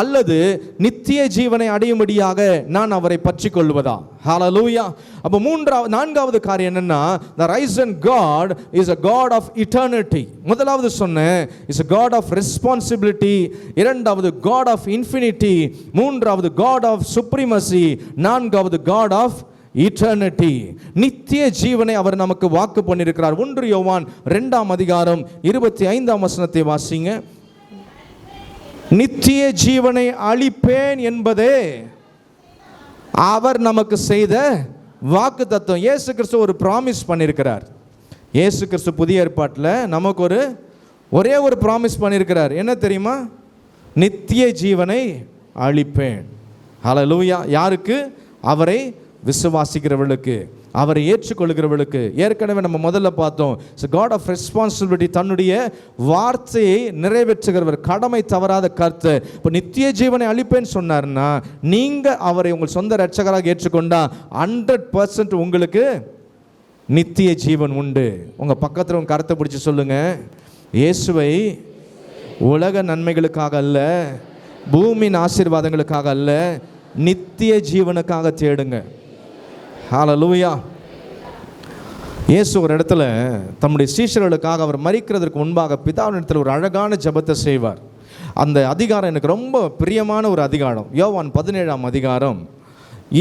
அல்லது நித்திய ஜீவனை அடையும்படியாக நான் அவரை பற்றி கொள்வதா? ஹல்லேலூயா. அப்போ நான்காவது காரியம் என்னன்னா, the risen God is a God of eternity. முதலாவது சொன்னேன், is a God of responsibility. இரண்டாவது God of infinity. மூன்றாவது God of supremacy. நான்காவது God of eternity. நித்திய ஜீவனை அவர் நமக்கு வாக்கு பண்ணியிருக்கிறார். 1 யோவான் 2ஆம் அதிகாரம் 25ஆம் வசனத்தை வாசிங்க. நித்திய ஜீவனை அளிப்பேன் என்பதே அவர் நமக்கு செய்த வாக்கு தத்துவம். இயேசு கிறிஸ்து ஒரு ப்ராமிஸ் பண்ணியிருக்கிறார். இயேசு கிறிஸ்து புதிய ஏற்பாட்டில் நமக்கு ஒரே ஒரு ப்ராமிஸ் பண்ணியிருக்கிறார். என்ன தெரியுமா? நித்திய ஜீவனை அளிப்பேன். ஹல்லேலூயா. யாருக்கு? அவரை விசுவாசிக்கிறவர்களுக்கு, அவரை ஏற்றுக்கொள்கிறவர்களுக்கு. ஏற்கனவே நம்ம முதல்ல பார்த்தோம், காட் ஆஃப் ரெஸ்பான்சிபிலிட்டி. தன்னுடைய வார்த்தையை நிறைவேற்றுகிறவர், கடமை தவறாத கர்த்தர். இப்போ நித்திய ஜீவனை அளிப்பேன்னு சொன்னார்னா நீங்கள் அவரை உங்கள் சொந்த இரட்சகராக ஏற்றுக்கொண்டா 100% உங்களுக்கு நித்திய ஜீவன் உண்டு. உங்கள் பக்கத்தில் உங்கள் கருத்தை பிடிச்சி சொல்லுங்க, இயேசுவை உலக நன்மைகளுக்காக அல்ல, பூமியின் ஆசீர்வாதங்களுக்காக அல்ல, நித்திய ஜீவனுக்காக தேடுங்க. ஹல்லேலூயா. இயேசு ஒரு இடத்துல தம்முடைய சீஷர்களுக்காக அவர் மரிக்கிறதற்கு முன்பாக பிதாவினிடத்தில் ஒரு அழகான ஜெபத்தை செய்வார். அந்த அதிகாரம் எனக்கு ரொம்ப பிரியமான ஒரு அதிகாரம். யோவான் 17ஆம் அதிகாரம்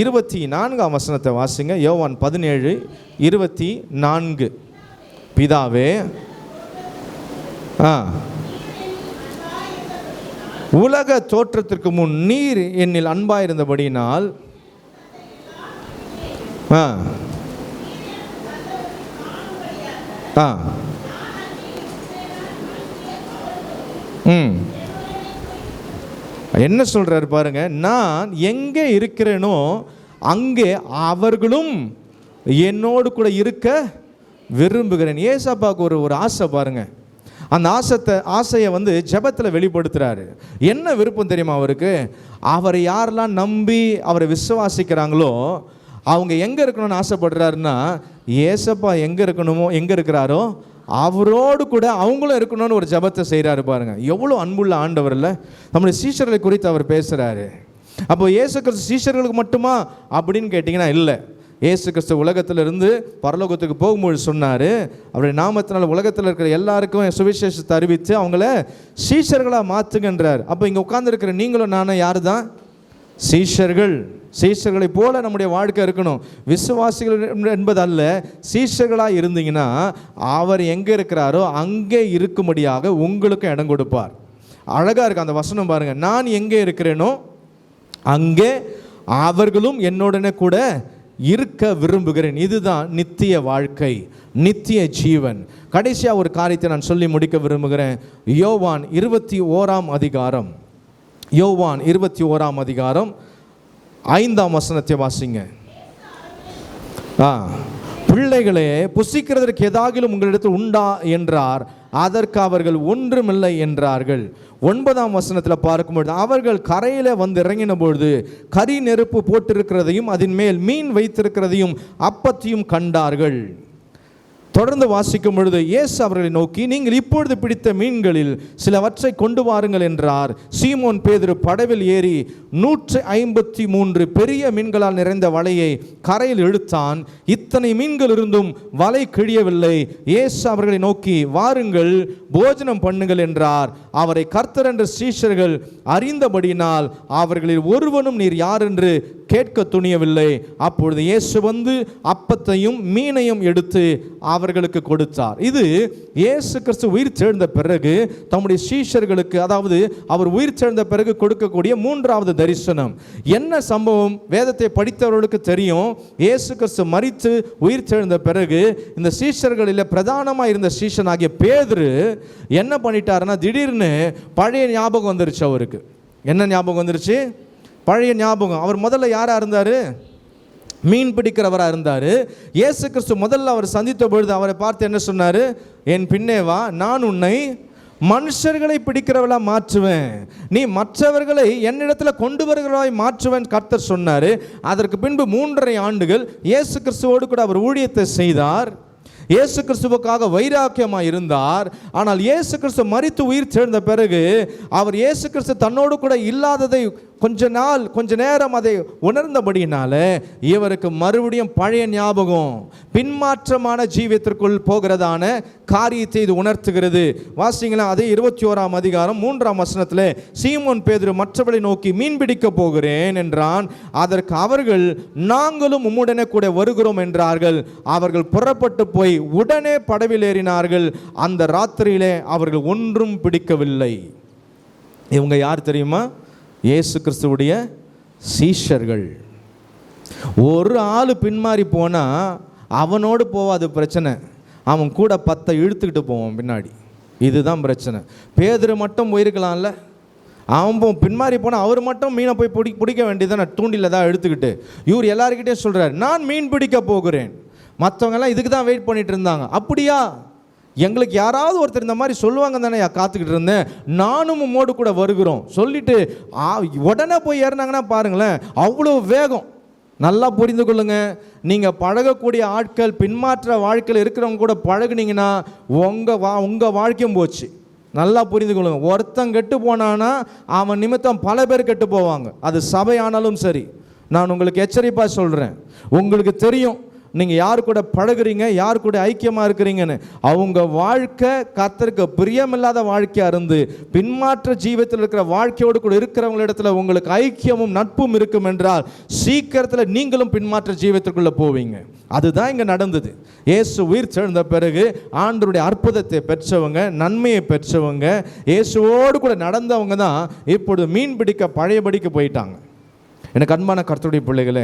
24ஆம் வசனத்தை வாசிங்க. யோவான் 17:24. பிதாவே, உலக தோற்றத்திற்கு முன் நீர் என்னில் அன்பாயிருந்தபடியினால் என்ன சொல்றாரு பாருங்க, நான் எங்கே இருக்கிறேனோ அங்கே அவர்களும் என்னோடு கூட இருக்க விரும்புகிறேன். ஏசப்பாவுக்கு ஒரு ஆசை பாருங்க. அந்த ஆசையை ஜெபத்தில் வெளிப்படுத்துகிறாரு. என்ன விருப்பம் தெரியுமா அவருக்கு? அவரை யாரெல்லாம் நம்பி அவரை விசுவாசிக்கிறாங்களோ அவங்க எங்கே இருக்கணும்னு ஆசைப்படுறாருன்னா, ஏசப்பா எங்கே இருக்கிறாரோ அவரோடு கூட அவங்களும் இருக்கணும்னு ஒரு ஜெபத்தை செய்கிறாரு பாருங்க. எவ்வளோ அன்புள்ள ஆண்டவர் இல்லை? நம்முடைய சீஷர்களை குறித்து அவர் பேசுகிறாரு. அப்போ இயேசு கிறிஸ்து சீஷர்களுக்கு மட்டுமா அப்படின்னு கேட்டிங்கன்னா இல்லை. இயேசு கிறிஸ்து உலகத்திலிருந்து பரலோகத்துக்கு போகும்போது சொன்னார், அவருடைய நாமத்தினால் உலகத்தில் இருக்கிற எல்லாருக்கும் சுவிசேஷத்தை அறிவித்து அவங்கள சீஷர்களாக மாற்றுங்கன்றார். அப்போ இங்கே உட்கார்ந்துருக்கிற நீங்களும் நானும் யார் தான்? சீஷர்கள். சீஷர்களை போல நம்முடைய வாழ்க்கை இருக்கணும். விசுவாசிகள் என்பதல்ல, சீஷர்களாக இருந்தீங்கன்னா அவர் எங்கே இருக்கிறாரோ அங்கே இருக்கும்படியாக உங்களுக்கு இடம் கொடுப்பார். அழகாக இருக்கு அந்த வசனம் பாருங்க. நான் எங்கே இருக்கிறேனோ அங்கே அவர்களும் என்னுடனே கூட இருக்க விரும்புகிறேன். இதுதான் நித்திய வாழ்க்கை, நித்திய ஜீவன். கடைசியாக ஒரு காரியத்தை நான் சொல்லி முடிக்க விரும்புகிறேன். யோவான் 21 அதிகாரம், யோவான் 21 அதிகாரம் 5ஆம் வசனத்தை வாசிங்க. பிள்ளைகளே, புசிக்கிறதற்கு ஏதாகிலும் உங்களிடத்தில் உண்டா என்றார். அதற்கு அவர்கள் ஒன்றுமில்லை என்றார்கள். 9ஆம் வசனத்தில் பார்க்கும்பொழுது, அவர்கள் கரையில் இறங்கின பொழுது கரி நெருப்பு போட்டிருக்கிறதையும் அதன் மேல் மீன் வைத்திருக்கிறதையும் அப்பத்தையும் கண்டார்கள். தொடர்ந்து வாசிக்கும் பொழுது, இயேசு அவர்களை நோக்கி, நீங்கள் இப்பொழுது பிடித்த மீன்களில் சிலவற்றை கொண்டு வாருங்கள் என்றார். சீமோன் பேதுரு படவில் ஏறி 153 பெரிய மீன்களால் நிறைந்த வலையை கரையில் இழுத்தான். இத்தனை மீன்கள் இருந்தும் வலை கிழியவில்லை. இயேசு அவர்களை நோக்கி, வாருங்கள் போஜனம் பண்ணுங்கள் என்றார். அவரை கர்த்தர் என்ற சீஷர்கள் அறிந்தபடியினால் அவர்களில் ஒருவனும் நீர் யார் என்று கேட்க துணியவில்லை. அப்பொழுது இயேசு அப்பத்தையும் மீனையும் எடுத்து அவர்களுக்கு கொடுத்தார். இது இயேசு கிறிஸ்து உயிர் தெழுந்த பிறகு தம்முடைய சீஷர்களுக்கு, அதாவது அவர் உயிர் தெழுந்த பிறகு கொடுக்கக்கூடிய 3வது தரிசனம். என்ன சம்பவம்? வேதத்தை படித்தவர்களுக்கு தெரியும். இயேசு கிறிஸ்து மரித்து உயிர் தெழுந்த பிறகு இந்த சீஷர்களில் பிரதானமாக இருந்த சீஷனாகிய பேதுரு என்ன பண்ணிட்டாருன்னா, திடீர்னு பழைய ஞாபகம் வந்துருச்சு அவருக்கு. என்ன ஞாபகம் வந்துருச்சு? பழைய ஞாபகம். அவர் முதல்ல யாராக இருந்தார்? மீன் பிடிக்கிறவராக இருந்தார். இயேசு கிறிஸ்து முதல்ல அவர் சந்தித்த பொழுது அவரை பார்த்து என்ன சொன்னார்? என் பின்னே வா, நான் உன்னை மனுஷர்களை பிடிக்கிறவளாக மாற்றுவேன், நீ மற்றவர்களை என்னிடத்தில் கொண்டு வருகிறவளாய் மாற்றுவேன் கர்த்தர் சொன்னார். அதற்கு பின்பு 3.5 ஆண்டுகள் இயேசு கிறிஸ்துவோடு கூட அவர் ஊழியத்தை செய்தார். இயேசு கிறிஸ்துவுக்காக வைராக்கியமாக இருந்தார். ஆனால் இயேசு கிறிஸ்து மரித்து உயிர் தெழுந்த பிறகு அவர் இயேசு கிறிஸ்து தன்னோடு கூட இல்லாததை கொஞ்ச நேரம் அதை உணர்ந்தபடியினால இவருக்கு மறுபடியும் பழைய ஞாபகம், பின்மாற்றமான ஜீவியத்திற்குள் போகிறதான காரியத்தை இது உணர்த்துகிறது. வாசிங்களா, அதே 21ஆம் அதிகாரம் 3ஆம் வசனத்தில், சீமோன் பேதுரு மற்றவர்களை நோக்கி, மீன் பிடிக்க போகிறேன் என்றான். அதற்கு அவர்கள், நாங்களும் உம்முடனே கூட வருகிறோம் என்றார்கள். அவர்கள் புறப்பட்டு போய் உடனே படவில் ஏறினார்கள். அந்த ராத்திரியிலே அவர்கள் ஒன்றும் பிடிக்கவில்லை. இவங்க யார் தெரியுமா? இயேசு கிறிஸ்துவுடைய சீஷர்கள். ஒரு ஆள் பின்மாறி போனால் அவனோடு போவாது பிரச்சனை, அவன் கூட 10 இழுத்துக்கிட்டு போவான் பின்னாடி. இதுதான் பிரச்சனை. பேதுரு மட்டும் போயிருக்கலாம்ல, அவன் பின்மாறி போனால் அவர் மட்டும் மீனை போய் பிடிக்க வேண்டியதானே, தூண்டில் தான் எடுத்துக்கிட்டு. இவர் எல்லாருக்கிட்டையும் சொல்கிறார், நான் மீன் பிடிக்க போகிறேன். மற்றவங்கெல்லாம் இதுக்கு தான் வெயிட் பண்ணிட்டு இருந்தாங்க. அப்படியா, எங்களுக்கு யாராவது ஒருத்தர் இந்த மாதிரி சொல்லுவாங்க தானே காத்துக்கிட்டு இருந்தேன், நானும் உம்மோடு கூட வருகிறோம் சொல்லிட்டு உடனே போய் ஏறினாங்கன்னா பாருங்களேன், அவ்வளோ வேகம். நல்லா புரிந்து கொள்ளுங்க, நீங்கள் பழகக்கூடிய ஆட்கள் பின்மாற்ற வாழ்க்கையில் இருக்கிறவங்க கூட பழகுனீங்கன்னா உங்கள் வாழ்க்கையும் போச்சு. நல்லா புரிந்து கொள்ளுங்க. ஒருத்தன் கெட்டு போனான்னா அவன் நிமித்தம் பல பேர் கெட்டு போவாங்க. அது சபையானாலும் சரி. நான் உங்களுக்கு எச்சரிப்பாக சொல்கிறேன். உங்களுக்கு தெரியும் நீங்கள் யார் கூட பழகுறீங்க, யார் கூட ஐக்கியமாக இருக்கிறீங்கன்னு. அவங்க வாழ்க்கை கர்த்தருக்கு பிரியமில்லாத வாழ்க்கையாக இருந்து பின்மாற்ற ஜீவத்தில் இருக்கிற வாழ்க்கையோடு கூட இருக்கிறவங்களிடத்தில் உங்களுக்கு ஐக்கியமும் நட்பும் இருக்கும் என்றால் சீக்கிரத்தில் நீங்களும் பின்மாற்ற ஜீவத்திற்குள்ளே போவீங்க. அதுதான் இங்கே நடந்தது. இயேசு உயிர் தெழுந்த பிறகு ஆண்டவருடைய அற்புதத்தை பெற்றவங்க, நன்மையை பெற்றவங்க, இயேசுவோடு கூட நடந்தவங்க தான் இப்பொழுது மீன் பிடிக்க பழையபடிக்கு போயிட்டாங்க. எனக்கு அன்பான கர்த்தருடைய பிள்ளைகளே,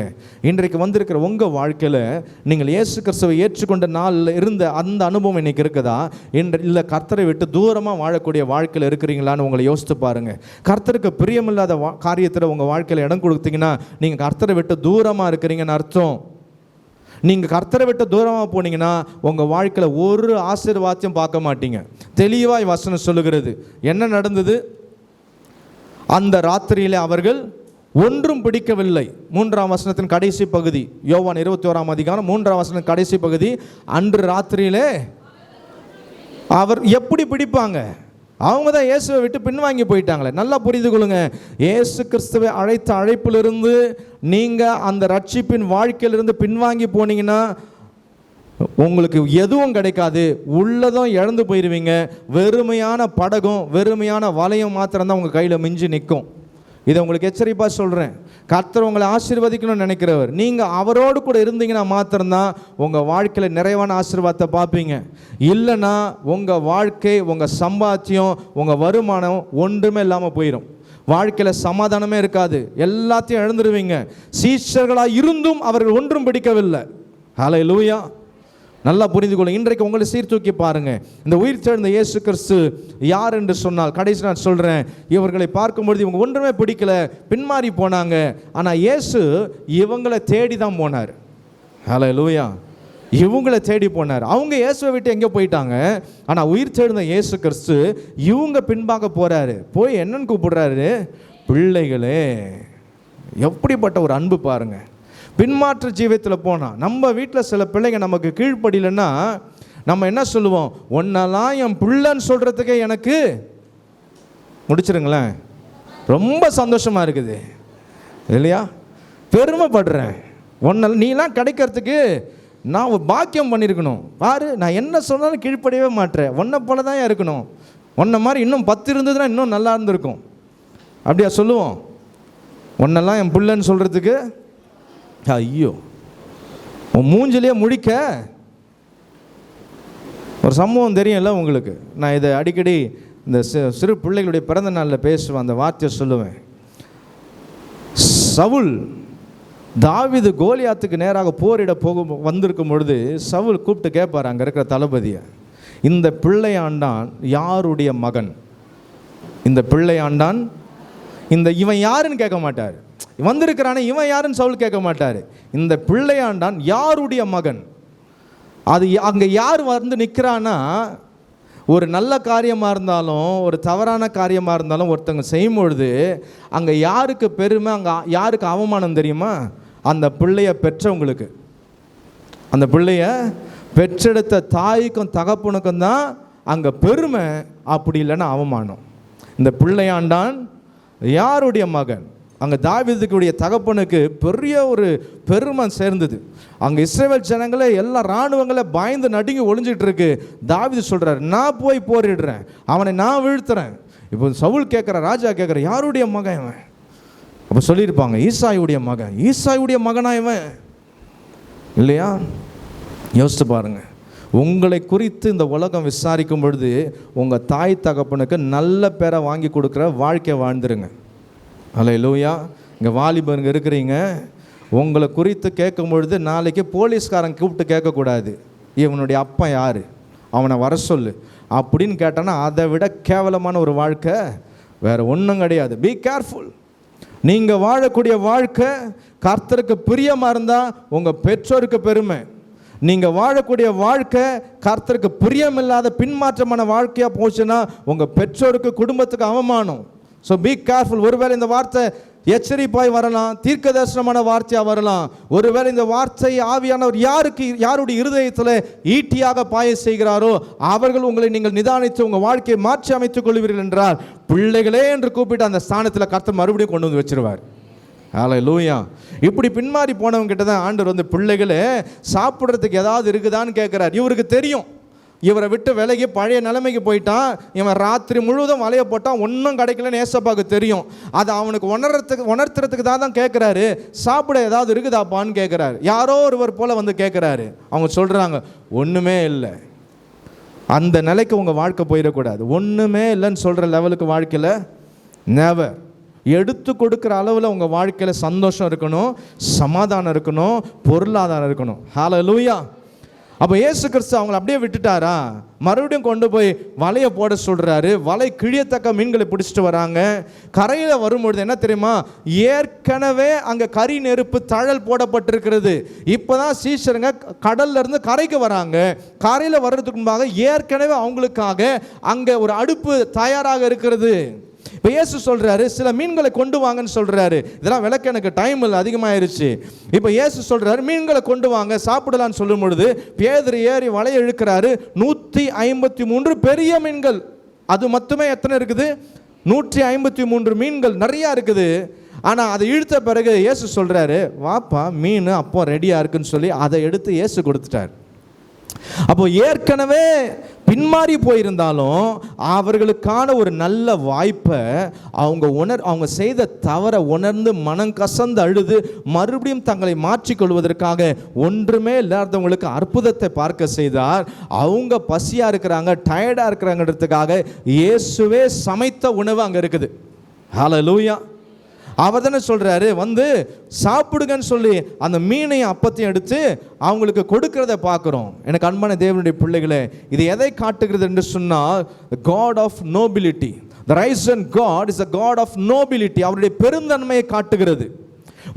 இன்றைக்கு வந்திருக்கிற உங்கள் வாழ்க்கையில் நீங்கள் இயேசு கிறிஸ்துவை ஏற்றுக்கொண்ட நாளில் இருந்த அந்த அனுபவம் இன்றைக்கி இருக்குதா? இல்லை கர்த்தரை விட்டு தூரமாக வாழக்கூடிய வாழ்க்கையில் இருக்கிறீங்களான்னு உங்களை யோசித்து பாருங்கள். கர்த்தருக்கு பிரியமில்லாத காரியத்தில் உங்கள் வாழ்க்கையில் இடம் கொடுத்தீங்கன்னா நீங்கள் கர்த்தரை விட்டு தூரமாக இருக்கிறீங்கன்னு அர்த்தம். நீங்கள் கர்த்தரை விட்டு தூரமாக போனீங்கன்னா உங்கள் வாழ்க்கையில் ஒரு ஆசீர்வாதத்தையும் பார்க்க மாட்டீங்க. தெளிவாய் வசனம் சொல்லுகிறது. என்ன நடந்தது? அந்த ராத்திரியிலே அவர்கள் ஒன்றும் பிடிக்கவில்லை. 3ஆம் வசனத்தின் கடைசி பகுதி, யோவான் 21ஆம் அதிகாரம் 3ஆம் வசனத்தின் கடைசி பகுதி. அன்று ராத்திரியிலே அவர் எப்படி பிடிப்பாங்க? அவங்க தான் இயேசுவை விட்டு பின்வாங்கி போயிட்டாங்களே. நல்லா புரிந்து கொள்ளுங்க. இயேசு கிறிஸ்துவை அழைத்த அழைப்பிலிருந்து நீங்கள் அந்த ரட்சிப்பின் வாழ்க்கையிலிருந்து பின்வாங்கி போனீங்கன்னா உங்களுக்கு எதுவும் கிடைக்காது. உள்ளதும் இழந்து போயிடுவீங்க. வெறுமையான படகும் வெறுமையான வலையும் மாத்திரம்தான் உங்கள் கையில் மிஞ்சி நிற்கும். இதை உங்களுக்கு எச்சரிப்பாக சொல்கிறேன். கர்த்தர் உங்களை ஆசீர்வதிக்கணும்னு நினைக்கிறவர். நீங்கள் அவரோடு கூட இருந்தீங்கன்னா மாத்திரம்தான் உங்கள் வாழ்க்கையில் நிறைவான ஆசீர்வாதத்தை பார்ப்பீங்க. இல்லைன்னா உங்கள் வாழ்க்கை, உங்கள் சம்பாத்தியம், உங்கள் வருமானம் ஒன்றுமே இல்லாமல் போயிடும். வாழ்க்கையில் சமாதானமே இருக்காது. எல்லாத்தையும் இழந்துருவீங்க. சீஷர்களாக இருந்தும் அவர்கள் ஒன்றும் பிடிக்கவில்லை. ஹல்லேலூயா. நல்லா புரிந்து கொள்ளுங்க. இன்றைக்கு உங்களை சீர்தூக்கி பாருங்க. இந்த உயிர் தெழுந்த இயேசு கிறிஸ்து யார் என்று சொன்னால், கடைசி நான் சொல்கிறேன், இவர்களை பார்க்கும்பொழுது இவங்க ஒன்றுமே பிடிக்கல, பின்மாறி போனாங்க. ஆனால் இயேசு இவங்களை தேடி தான் போனார். ஹல்லேலூயா. இவங்களை தேடி போனார். அவங்க இயேசுவை விட்டு எங்கே போயிட்டாங்க. ஆனால் உயிர் தெழுந்த இயேசு கிறிஸ்து இவங்க பின்பாக போகிறாரு. போய் என்னன்னு கூப்பிடுறாரு? பிள்ளைகளே. எப்படிப்பட்ட ஒரு அன்பு பாருங்க. பின்மாற்ற ஜீவியத்தில் போனால் நம்ம வீட்டில் சில பிள்ளைங்க நமக்கு கீழ்ப்படியலைன்னா நம்ம என்ன சொல்லுவோம்? ஒன்னெல்லாம் என் பிள்ளைன்னு சொல்கிறதுக்கே எனக்கு முடிச்சிருங்களேன் ரொம்ப சந்தோஷமாக இருக்குது இல்லையா? பெருமைப்படுறேன். ஒன்னெல்லாம் நீலாம் கிடைக்கிறதுக்கு நான் ஒரு பாக்கியம் பண்ணியிருக்கணும். பாரு, நான் என்ன சொன்னாலும் கீழ்ப்படியவே மாட்டேன். ஒன்றை போல தான் இருக்கணும். ஒன்றை மாதிரி இன்னும் 10 இருந்ததுன்னா இன்னும் நல்லா இருந்திருக்கும். அப்படியா சொல்லுவோம்? ஒன்னெல்லாம் என் பிள்ளைன்னு சொல்கிறதுக்கு ஐயோ, உன் மூஞ்சிலே முடிக்க. ஒரு சம்பவம் தெரியும்ல உங்களுக்கு. நான் இதை அடிக்கடி இந்த சிறு பிள்ளைகளுடைய பிறந்த நாளில் பேசுவேன். அந்த வார்த்தையை சொல்லுவேன். சவுல் தாவீது கோலியாத்துக்கு நேராக போரிட வந்திருக்கும் பொழுது சவுல் கூப்பிட்டு கேட்பார் அங்கே இருக்கிற தளபதியை, இந்த பிள்ளையாண்டான் யாருடைய மகன்? இந்த பிள்ளையாண்டான் இவன் யாருன்னு கேட்க மாட்டார். வந்திருக்கிறானே இவன் யாருன்னு சவுல் கேட்க மாட்டார். இந்த பிள்ளையாண்டான் யாருடைய மகன்? அது அங்கே யார் வந்து நிற்கிறான்னா, ஒரு நல்ல காரியமாக இருந்தாலும் ஒரு தவறான காரியமாக இருந்தாலும் ஒருத்தங்க செய்யும் பொழுது அங்கே யாருக்கு பெருமை, அங்கே யாருக்கு அவமானம் தெரியுமா? அந்த பிள்ளைய பெற்றவங்களுக்கு. அந்த பிள்ளைய பெற்றெடுத்த தாய்க்கும் தகப்பனுக்கும் தான் அங்கே பெருமை, அப்படி இல்லைன்னா அவமானம். இந்த பிள்ளையாண்டான் யாருடைய மகன்? அங்கே தாவீதுக்குடைய தகப்பனுக்கு பெரிய ஒரு பெருமை சேர்ந்தது. அங்கே இஸ்ரவேல் ஜனங்களே எல்லா இராணுவங்களே பயந்து நடுங்கி ஒளிஞ்சிட்டு இருக்கு. தாவீது சொல்கிறார், நான் போய் போரிடுறேன், அவனை நான் வீழ்த்துறேன். இப்போ சவுல் கேட்குற, ராஜா கேட்குற, யாருடைய மகன் இவன்? அப்போ சொல்லியிருப்பாங்க, ஈசாயுடைய மகன். ஈசாயுடைய மகனா இவன் இல்லையா? யோசிச்சு பாருங்க. உங்களை குறித்து இந்த உலகம் விசாரிக்கும் பொழுது உங்கள் தாய் தகப்பனுக்கு நல்ல பேரை வாங்கி கொடுக்குற வாழ்க்கை வாழ்ந்துருங்க. ஹல்லேலூயா. இங்கே வாலிபருங்க இருக்கிறீங்க, உங்களை குறித்து கேட்கும் பொழுது நாளைக்கு போலீஸ்காரன் கூப்பிட்டு கேட்கக்கூடாது, இவனுடைய அப்பா யார், அவனை வர சொல்லு அப்படின்னு கேட்டானா அதை விட கேவலமான ஒரு வாழ்க்கை வேறு ஒன்றும் கிடையாது. Be careful. நீங்கள் வாழக்கூடிய வாழ்க்கை கர்த்தருக்கு பிரியமாக இருந்தால் உங்கள் பெற்றோருக்கு பெருமை. நீங்கள் வாழக்கூடிய வாழ்க்கை கர்த்தருக்கு பிரியமில்லாத பின்மாற்றமான வாழ்க்கையாக போச்சுன்னா உங்கள் பெற்றோருக்கு, குடும்பத்துக்கு அவமானம். So be careful. ஒருவேளை இந்த வார்த்தை எச்சரிப்பாய் வரலாம், தீர்க்க தரிசனமான வார்த்தையாக வரலாம். ஒருவேளை இந்த வார்த்தை ஆவியானவர் யாருடைய இருதயத்தில் ஈட்டியாக பாய செய்கிறாரோ அவர்கள் உங்களை நீங்கள் நிதானித்து உங்கள் வாழ்க்கையை மாற்றி அமைத்துக் கொள்வீர்கள் என்றால் பிள்ளைகளே என்று கூப்பிட்டு அந்த ஸ்தானத்தில் கர்த்தர் மறுபடியும் கொண்டு வந்து வச்சிருவார். ஹல்லேலூயா. இப்படி பின்மாறி போனவங்க கிட்ட தான் ஆண்டவர் வந்து, பிள்ளைகளே சாப்பிட்றதுக்கு ஏதாவது இருக்குதான்னு கேட்குறார். இவருக்கு தெரியும், இவரை விட்டு விலகி பழைய நிலைமைக்கு போயிட்டான். இவன் ராத்திரி முழுவதும் வலைய போட்டான், ஒன்றும் கிடைக்கலன்னு ஏசப்பாவுக்கு தெரியும். அதை அவனுக்கு உணர்த்துறதுக்கு தான் கேட்குறாரு, சாப்பிட ஏதாவது இருக்குதாப்பான்னு கேட்குறாரு. யாரோ ஒருவர் போல் வந்து கேட்குறாரு. அவங்க சொல்கிறாங்க, ஒன்றுமே இல்லை. அந்த நிலைக்கு உங்கள் வாழ்க்கை போயிடக்கூடாது. ஒன்றுமே இல்லைன்னு சொல்கிற லெவலுக்கு வாழ்க்கையில் நெவர். எடுத்து கொடுக்குற அளவில் உங்கள் வாழ்க்கையில் சந்தோஷம் இருக்கணும், சமாதானம் இருக்கணும், பொருளாதாரம் இருக்கணும். ஹல்லேலூயா. அப்போ இயேசு கிறிஸ்து அவங்களை அப்படியே விட்டுட்டாரா? மறுபடியும் கொண்டு போய் வலையை போட சொல்கிறாரு. வலை கிழியத்தக்க மீன்களை பிடிச்சிட்டு வராங்க. கரையில் வரும்பொழுது என்ன தெரியுமா, ஏற்கனவே அங்கே கரி நெருப்பு தழல் போடப்பட்டிருக்கிறது. இப்போ தான் சீஷருங்க கடல்ல இருந்து கரைக்கு வராங்க. கரையில் வர்றதுக்கு முன்பாக ஏற்கனவே அவங்களுக்காக அங்கே ஒரு அடுப்பு தயாராக இருக்கிறது. இப்போ இயேசு சொல்றாரு, சில மீன்களை கொண்டு வாங்கன்னு சொல்றாரு. இதெல்லாம் விளக்க எனக்கு டைம் இல்லை, அதிகமாயிருச்சு. இப்போ இயேசு சொல்றாரு, மீன்களை கொண்டு வாங்க சாப்பிடலான்னு சொல்லும் பொழுது பேதுரு ஏறி வலையை இழுக்கிறாரு. 153 பெரிய மீன்கள். அது மட்டுமே எத்தனை இருக்குது? 153 மீன்கள், நிறையா இருக்குது. ஆனால் அதை இழுத்த பிறகு இயேசு சொல்றாரு, வாப்பா மீன் அப்போ ரெடியாக இருக்குன்னு சொல்லி அதை எடுத்து இயேசு கொடுத்துட்டார். அப்போ ஏற்கனவே பின்மாறி போயிருந்தாலும் அவர்களுக்கான ஒரு நல்ல வாய்ப்பை அவங்க செய்த தவறை உணர்ந்து மனம் கசந்து அழுது மறுபடியும் தங்களை மாற்றிக்கொள்வதற்காக ஒன்றுமே இல்லாதவங்களுக்கு அற்புதத்தை பார்க்க செய்தார். அவங்க பசியாக இருக்கிறாங்க, டயர்டாக இருக்கிறாங்கிறதுக்காக இயேசுவே சமைத்த உணவு அங்கே இருக்குது. ஹல்லேலூயா. அவர் தானே சொல்கிறாரு, வந்து சாப்பிடுங்கன்னு சொல்லி அந்த மீனையும் அப்பத்தையும் எடுத்து அவங்களுக்கு கொடுக்கறத பார்க்குறோம். எனக்கு அன்பான தேவனுடைய பிள்ளைகளே, இது எதை காட்டுகிறது என்று சொன்னால், God of nobility. The risen God is a God of nobility. அவருடைய பெருந்தன்மையை காட்டுகிறது.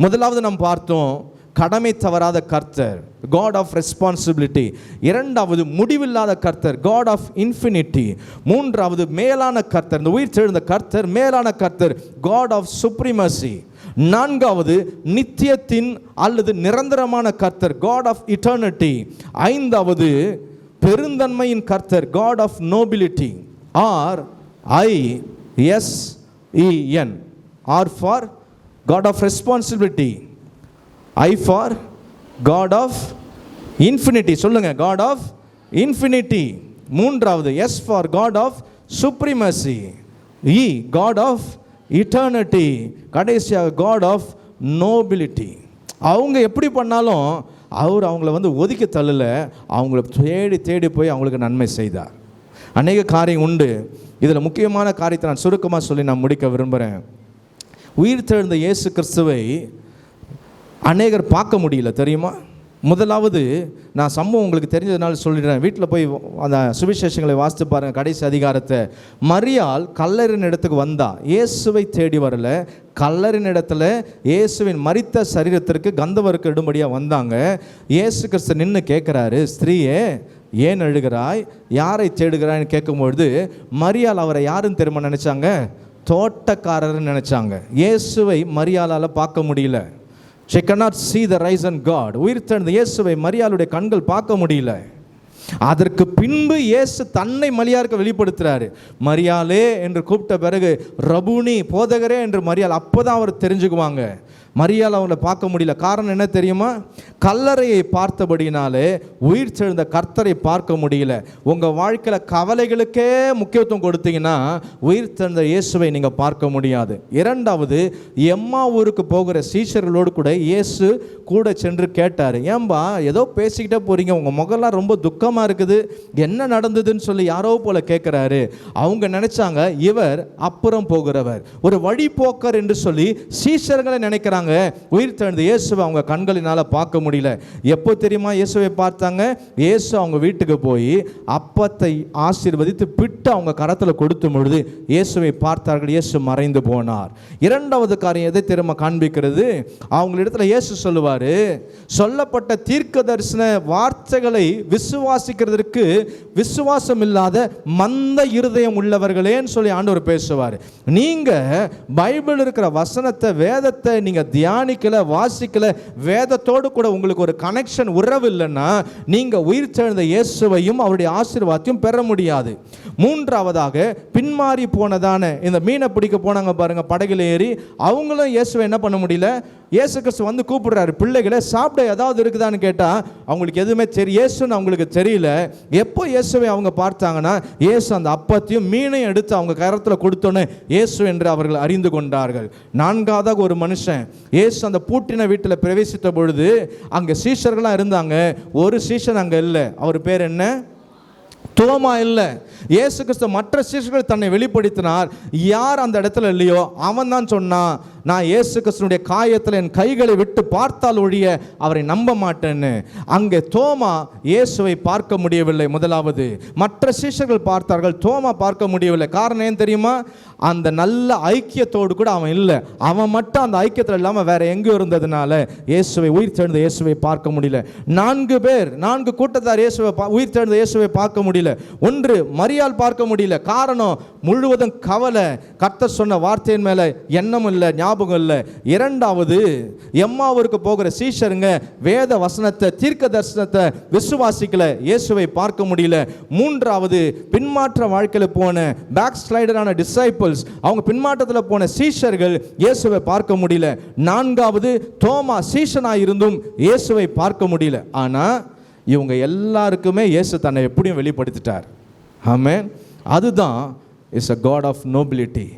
முதலாவது நாம் பார்த்தோம், கடமை தவறாத கர்த்தர், காட் ஆஃப் ரெஸ்பான்சிபிலிட்டி. இரண்டாவது முடிவில்லாத கர்த்தர், காட் ஆஃப் இன்ஃபினிட்டி. மூன்றாவது மேலான கர்த்தர், இந்த உயிர் தெழுந்த கர்த்தர் மேலான கர்த்தர், காட் ஆஃப் சுப்ரீமசி. நான்காவது நித்தியத்தின் அல்லது நிரந்தரமான கர்த்தர், காட் ஆஃப் இட்டர்னிட்டி. ஐந்தாவது பெருந்தன்மையின் கர்த்தர், God of nobility. RISEN, R for God of responsibility, I for God of infinity. சொல்லுங்க, God of infinity. மூன்றாவது S for God of supremacy, E God of eternity. கடைசியாக God of nobility. அவங்க எப்படி பண்ணாலும் அவங்கள வந்து ஒதுக்கி தள்ளல, அவங்கள தேடி தேடி போய் அவங்களுக்கு நன்மை செய்தார். அநேக காரியம் உண்டு. இதில் முக்கியமான காரியத்தை நான் சுருக்கமாக சொல்லி நான் முடிக்க விரும்புகிறேன். உயிர் தெழுந்த இயேசு கிறிஸ்துவை அநேகர் பார்க்க முடியல, தெரியுமா? முதலாவது நான் சம்பவம் உங்களுக்கு தெரிஞ்சதுனால சொல்லிடுறேன். வீட்டில் போய் அந்த சுவிசேஷங்களை வாசித்து பாருங்கள், கடைசி அதிகாரத்தை. மரியாள் கல்லறின் இடத்துக்கு வந்தா, இயேசுவை தேடி வரல. கல்லறின் இடத்துல இயேசுவின் மரித்த சரீரத்திற்கு கந்தவருக்கு இடும்படியாக வந்தாங்க. இயேசு கிறிஸ்து நின்று கேட்குறாரு, ஸ்திரீயே ஏன் அழுகிறாய், யாரை தேடுகிறாய்ன்னு கேட்கும்பொழுது மரியாள் அவரை யாருன்னு தெரியுமா நினச்சாங்க? தோட்டக்காரர்னு நினச்சாங்க. இயேசுவை மரியாளால் பார்க்க முடியல. She cannot see the risen God. உயிர்த்தெழுந்த இயேசுவை மரியாளுடைய கண்கள் பார்க்க முடியல. அதற்கு பின்பு இயேசு தன்னை மரியாளுக்கு வெளிப்படுத்துறாரு. மரியாளே என்று கூப்பிட்ட பிறகு ரபூனி, போதகரே என்று மரியாள் அப்போதான் அவர் தெரிஞ்சுக்குவாங்க. மரியாள் அவங்கள பார்க்க முடியல. காரணம் என்ன தெரியுமா? கல்லறையை பார்த்தபடினாலே உயிர் தெழுந்த கர்த்தரை பார்க்க முடியல. உங்கள் வாழ்க்கையில் கவலைகளுக்கே முக்கியத்துவம் கொடுத்தீங்கன்னா உயிர் தெழுந்த இயேசுவை நீங்கள் பார்க்க முடியாது. இரண்டாவது, எம்மா ஊருக்கு போகிற சீஷர்களோடு கூட இயேசு கூட சென்று கேட்டார், ஏன்பா ஏதோ பேசிக்கிட்டே போகிறீங்க, உங்கள் முகம்லாம் ரொம்ப துக்கமாக இருக்குது, என்ன நடந்ததுன்னு சொல்லி யாரோ போல கேட்குறாரு. அவங்க நினச்சாங்க இவர் அப்புறம் போகிறவர், ஒரு வழிபோக்கர் என்று சொல்லி சீஷர்களை நினைக்கிறாங்க. உயிர் தெழுந்த இயேசுவை அவங்க கண்களினால பார்க்க முடியல. எப்போ தெரியுமா இயேசுவை பார்த்தாங்க? இயேசு அவங்க வீட்டுக்கு போய் அப்பத்தை ஆசீர்வதித்து பிட்டு அவங்க கரத்தில் கொடுத்தும் பொழுது இயேசுவை பார்த்தார்கள். இயேசு மறைந்து போனார். இரண்டாவது காரியம் எதை தெரியுமா காண்பிக்கிறது? அவங்களிடத்துல இயேசு சொல்லுவார், சொல்லப்பட்ட தீர்க்க தரிசன வார்த்தைகளை விசுவாசிக்கிறதுக்கு விசுவாசம் இல்லாத மந்த இருதயம் உள்ளவர்களேன்னு சொல்லி ஆண்டவர் பேசுவார். நீங்க பைபிள் இருக்கிற வசனத்தை, வேதத்தை நீங்க தியானிக்கல, வாசிக்கல, வேதத்தோடு கூட உங்களுக்கு ஒரு கனெக்ஷன், உறவு இல்லைன்னா நீங்க உயிர் தெழுந்த இயேசுவையும் அவருடைய ஆசீர்வாதத்தையும் பெற முடியாது. மூன்றாவதாக, பின்மாறி போனதான இந்த மீனை பிடிக்க போனாங்க பாருங்க, படகுல ஏறி, அவங்களும் இயேசுவை என்ன பண்ண முடியல. இயேசு கிறிஸ்து வந்து கூப்பிடுறாரு, பிள்ளைகளை சாப்பிட ஏதாவது இருக்குதான்னு கேட்டால் அவங்களுக்கு எதுவுமே இயேசுன்னு அவங்களுக்கு தெரியல. எப்போ இயேசுவை அவங்க பார்த்தாங்கன்னா இயேசு அந்த அப்பத்தையும் மீனையும் எடுத்து அவங்க கரத்தில் கொடுத்தோன்னு இயேசு என்று அவர்கள் அறிந்து கொண்டார்கள். நான்காவதாக, ஒரு மனுஷன் இயேசு அந்த பூட்டின வீட்டில் பிரவேசித்த பொழுது அங்கே சீஷர்களாக இருந்தாங்க. ஒரு சீஷன் அங்கே இல்லை. அவர் பேர் என்ன? தோமா இல்லை, இயேசு கிறிஸ்து மற்ற சீஷர்கள் தன்னை வெளிப்படுத்தினார். யார் அந்த இடத்துல இல்லையோ அவன் தான் சொன்னான், நான் இயேசு கிறிஸ்துனுடைய காயத்தில் என் கைகளை விட்டு பார்த்தால் ஒழிய அவரை நம்ப மாட்டேன்னு. அங்கே தோமா இயேசுவை பார்க்க முடியவில்லை. முதலாவது மற்ற சீஷர்கள் பார்த்தார்கள், தோமா பார்க்க முடியவில்லை. காரணம் ஏன் தெரியுமா? அந்த நல்ல ஐக்கியத்தோடு கூட அவன் இல்லை. அவன் மட்டும் அந்த ஐக்கியத்தில் இல்லாமல் வேற எங்கேயும் இருந்ததுனால இயேசுவை, உயிர் தெழுந்த இயேசுவை பார்க்க முடியல. 4 கூட்டத்தார் இயேசுவை, உயிர் தெழுந்த இயேசுவை பார்க்க முடியல. ஒன்று, மரியாள் பார்க்க முடியல. காரணம் முழுவதும் கவலை, கர்த்தர் சொன்ன வார்த்தையின் மேல எண்ணம் இல்லை, ஞாபகம் இல்லை. இரண்டாவது, எம்மாவூருக்கு போகிற சீஷருங்க வேத வசனத்தை, தீர்க்க தரிசனத்தை விசுவாசிக்கல, இயேசுவை பார்க்க முடியல. மூன்றாவது, பின்மாற்ற வாழ்க்கையில் போன பேக் ஸ்லைடரான டிசைபிள்ஸ், அவங்க பின்மாற்றத்தில் போன சீஷர்கள் இயேசுவை பார்க்க முடியல. நான்காவது, தோமா சீஷனாக இருந்தும் இயேசுவை பார்க்க முடியல. ஆனா இவங்க எல்லாருக்குமே இயேசு தன்னை எப்படியும் வெளிப்படுத்திட்டார். ஆமென். அதுதான் is a God of nobility.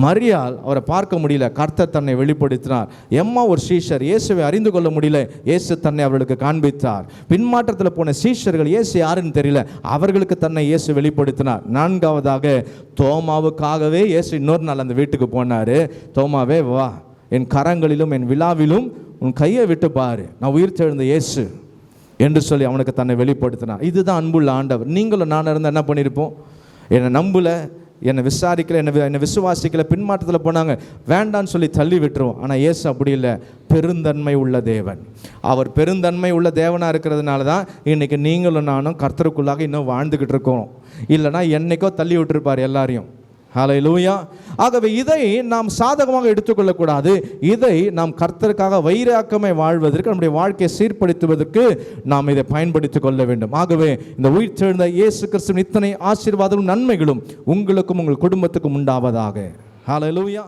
மரியாள் அவரை பார்க்க முடியல, கர்த்தர் தன்னை வெளிப்படுத்தினார். எம்மா ஒரு சீஷர் இயேசுவை அறிந்து கொள்ள முடியல, இயேசு தன்னை அவர்களுக்கு காண்பித்தார். பின்மாற்றத்தில் போன சீஷர்கள் இயேசு யாருன்னு தெரியல, அவர்களுக்கு தன்னை இயேசு வெளிப்படுத்தினார். நான்காவதாக, தோமாவுக்காகவே இயேசு இன்னொரு நாள் அந்த வீட்டுக்கு போனார். தோமாவே வா, என் கரங்களிலும் என் விழாவிலும் உன் கையை விட்டு பாரு, நான் உயிர் தெழுந்த இயேசு என்று சொல்லி அவனுக்கு தன்னை வெளிப்படுத்தினார். இதுதான் அன்புள்ள ஆண்டவர். நீங்களும் நான் இருந்தால் என்ன பண்ணியிருப்போம்? என்னை நம்பல, என்னை விசாரிக்கல, என்னை விசுவாசிக்கல, பின்மாற்றத்தில் போனாங்க, வேண்டான்னு சொல்லி தள்ளி விட்டுருவோம். ஆனால் இயேசு அப்படி இல்லை, பெருந்தன்மை உள்ள தேவன். அவர் பெருந்தன்மை உள்ள தேவனாக இருக்கிறதுனால தான் இன்றைக்கி நீங்களும் நானும் கர்த்தருக்குள்ளாக இன்னும் வாழ்ந்துக்கிட்டு இருக்கோம். இல்லைனா என்னைக்கோ தள்ளி விட்டுருப்பார் எல்லாரையும். ஹல்லேலூயா. ஆகவே இதை நாம் சாதகமாக எடுத்துக்கொள்ளக்கூடாது. இதை நாம் கர்த்தருக்காக வைராக்கமாய் வாழ்வதற்கு, நம்முடைய வாழ்க்கையை சீர்படுத்துவதற்கு நாம் இதை பயன்படுத்திக் கொள்ள வேண்டும். ஆகவே இந்த உயிர் தெழுந்த இயேசு கிறிஸ்துவின் இத்தனை ஆசீர்வாதமும் நன்மைகளும் உங்களுக்கும் உங்கள் குடும்பத்துக்கும் உண்டாவதாக. ஹல்லேலூயா.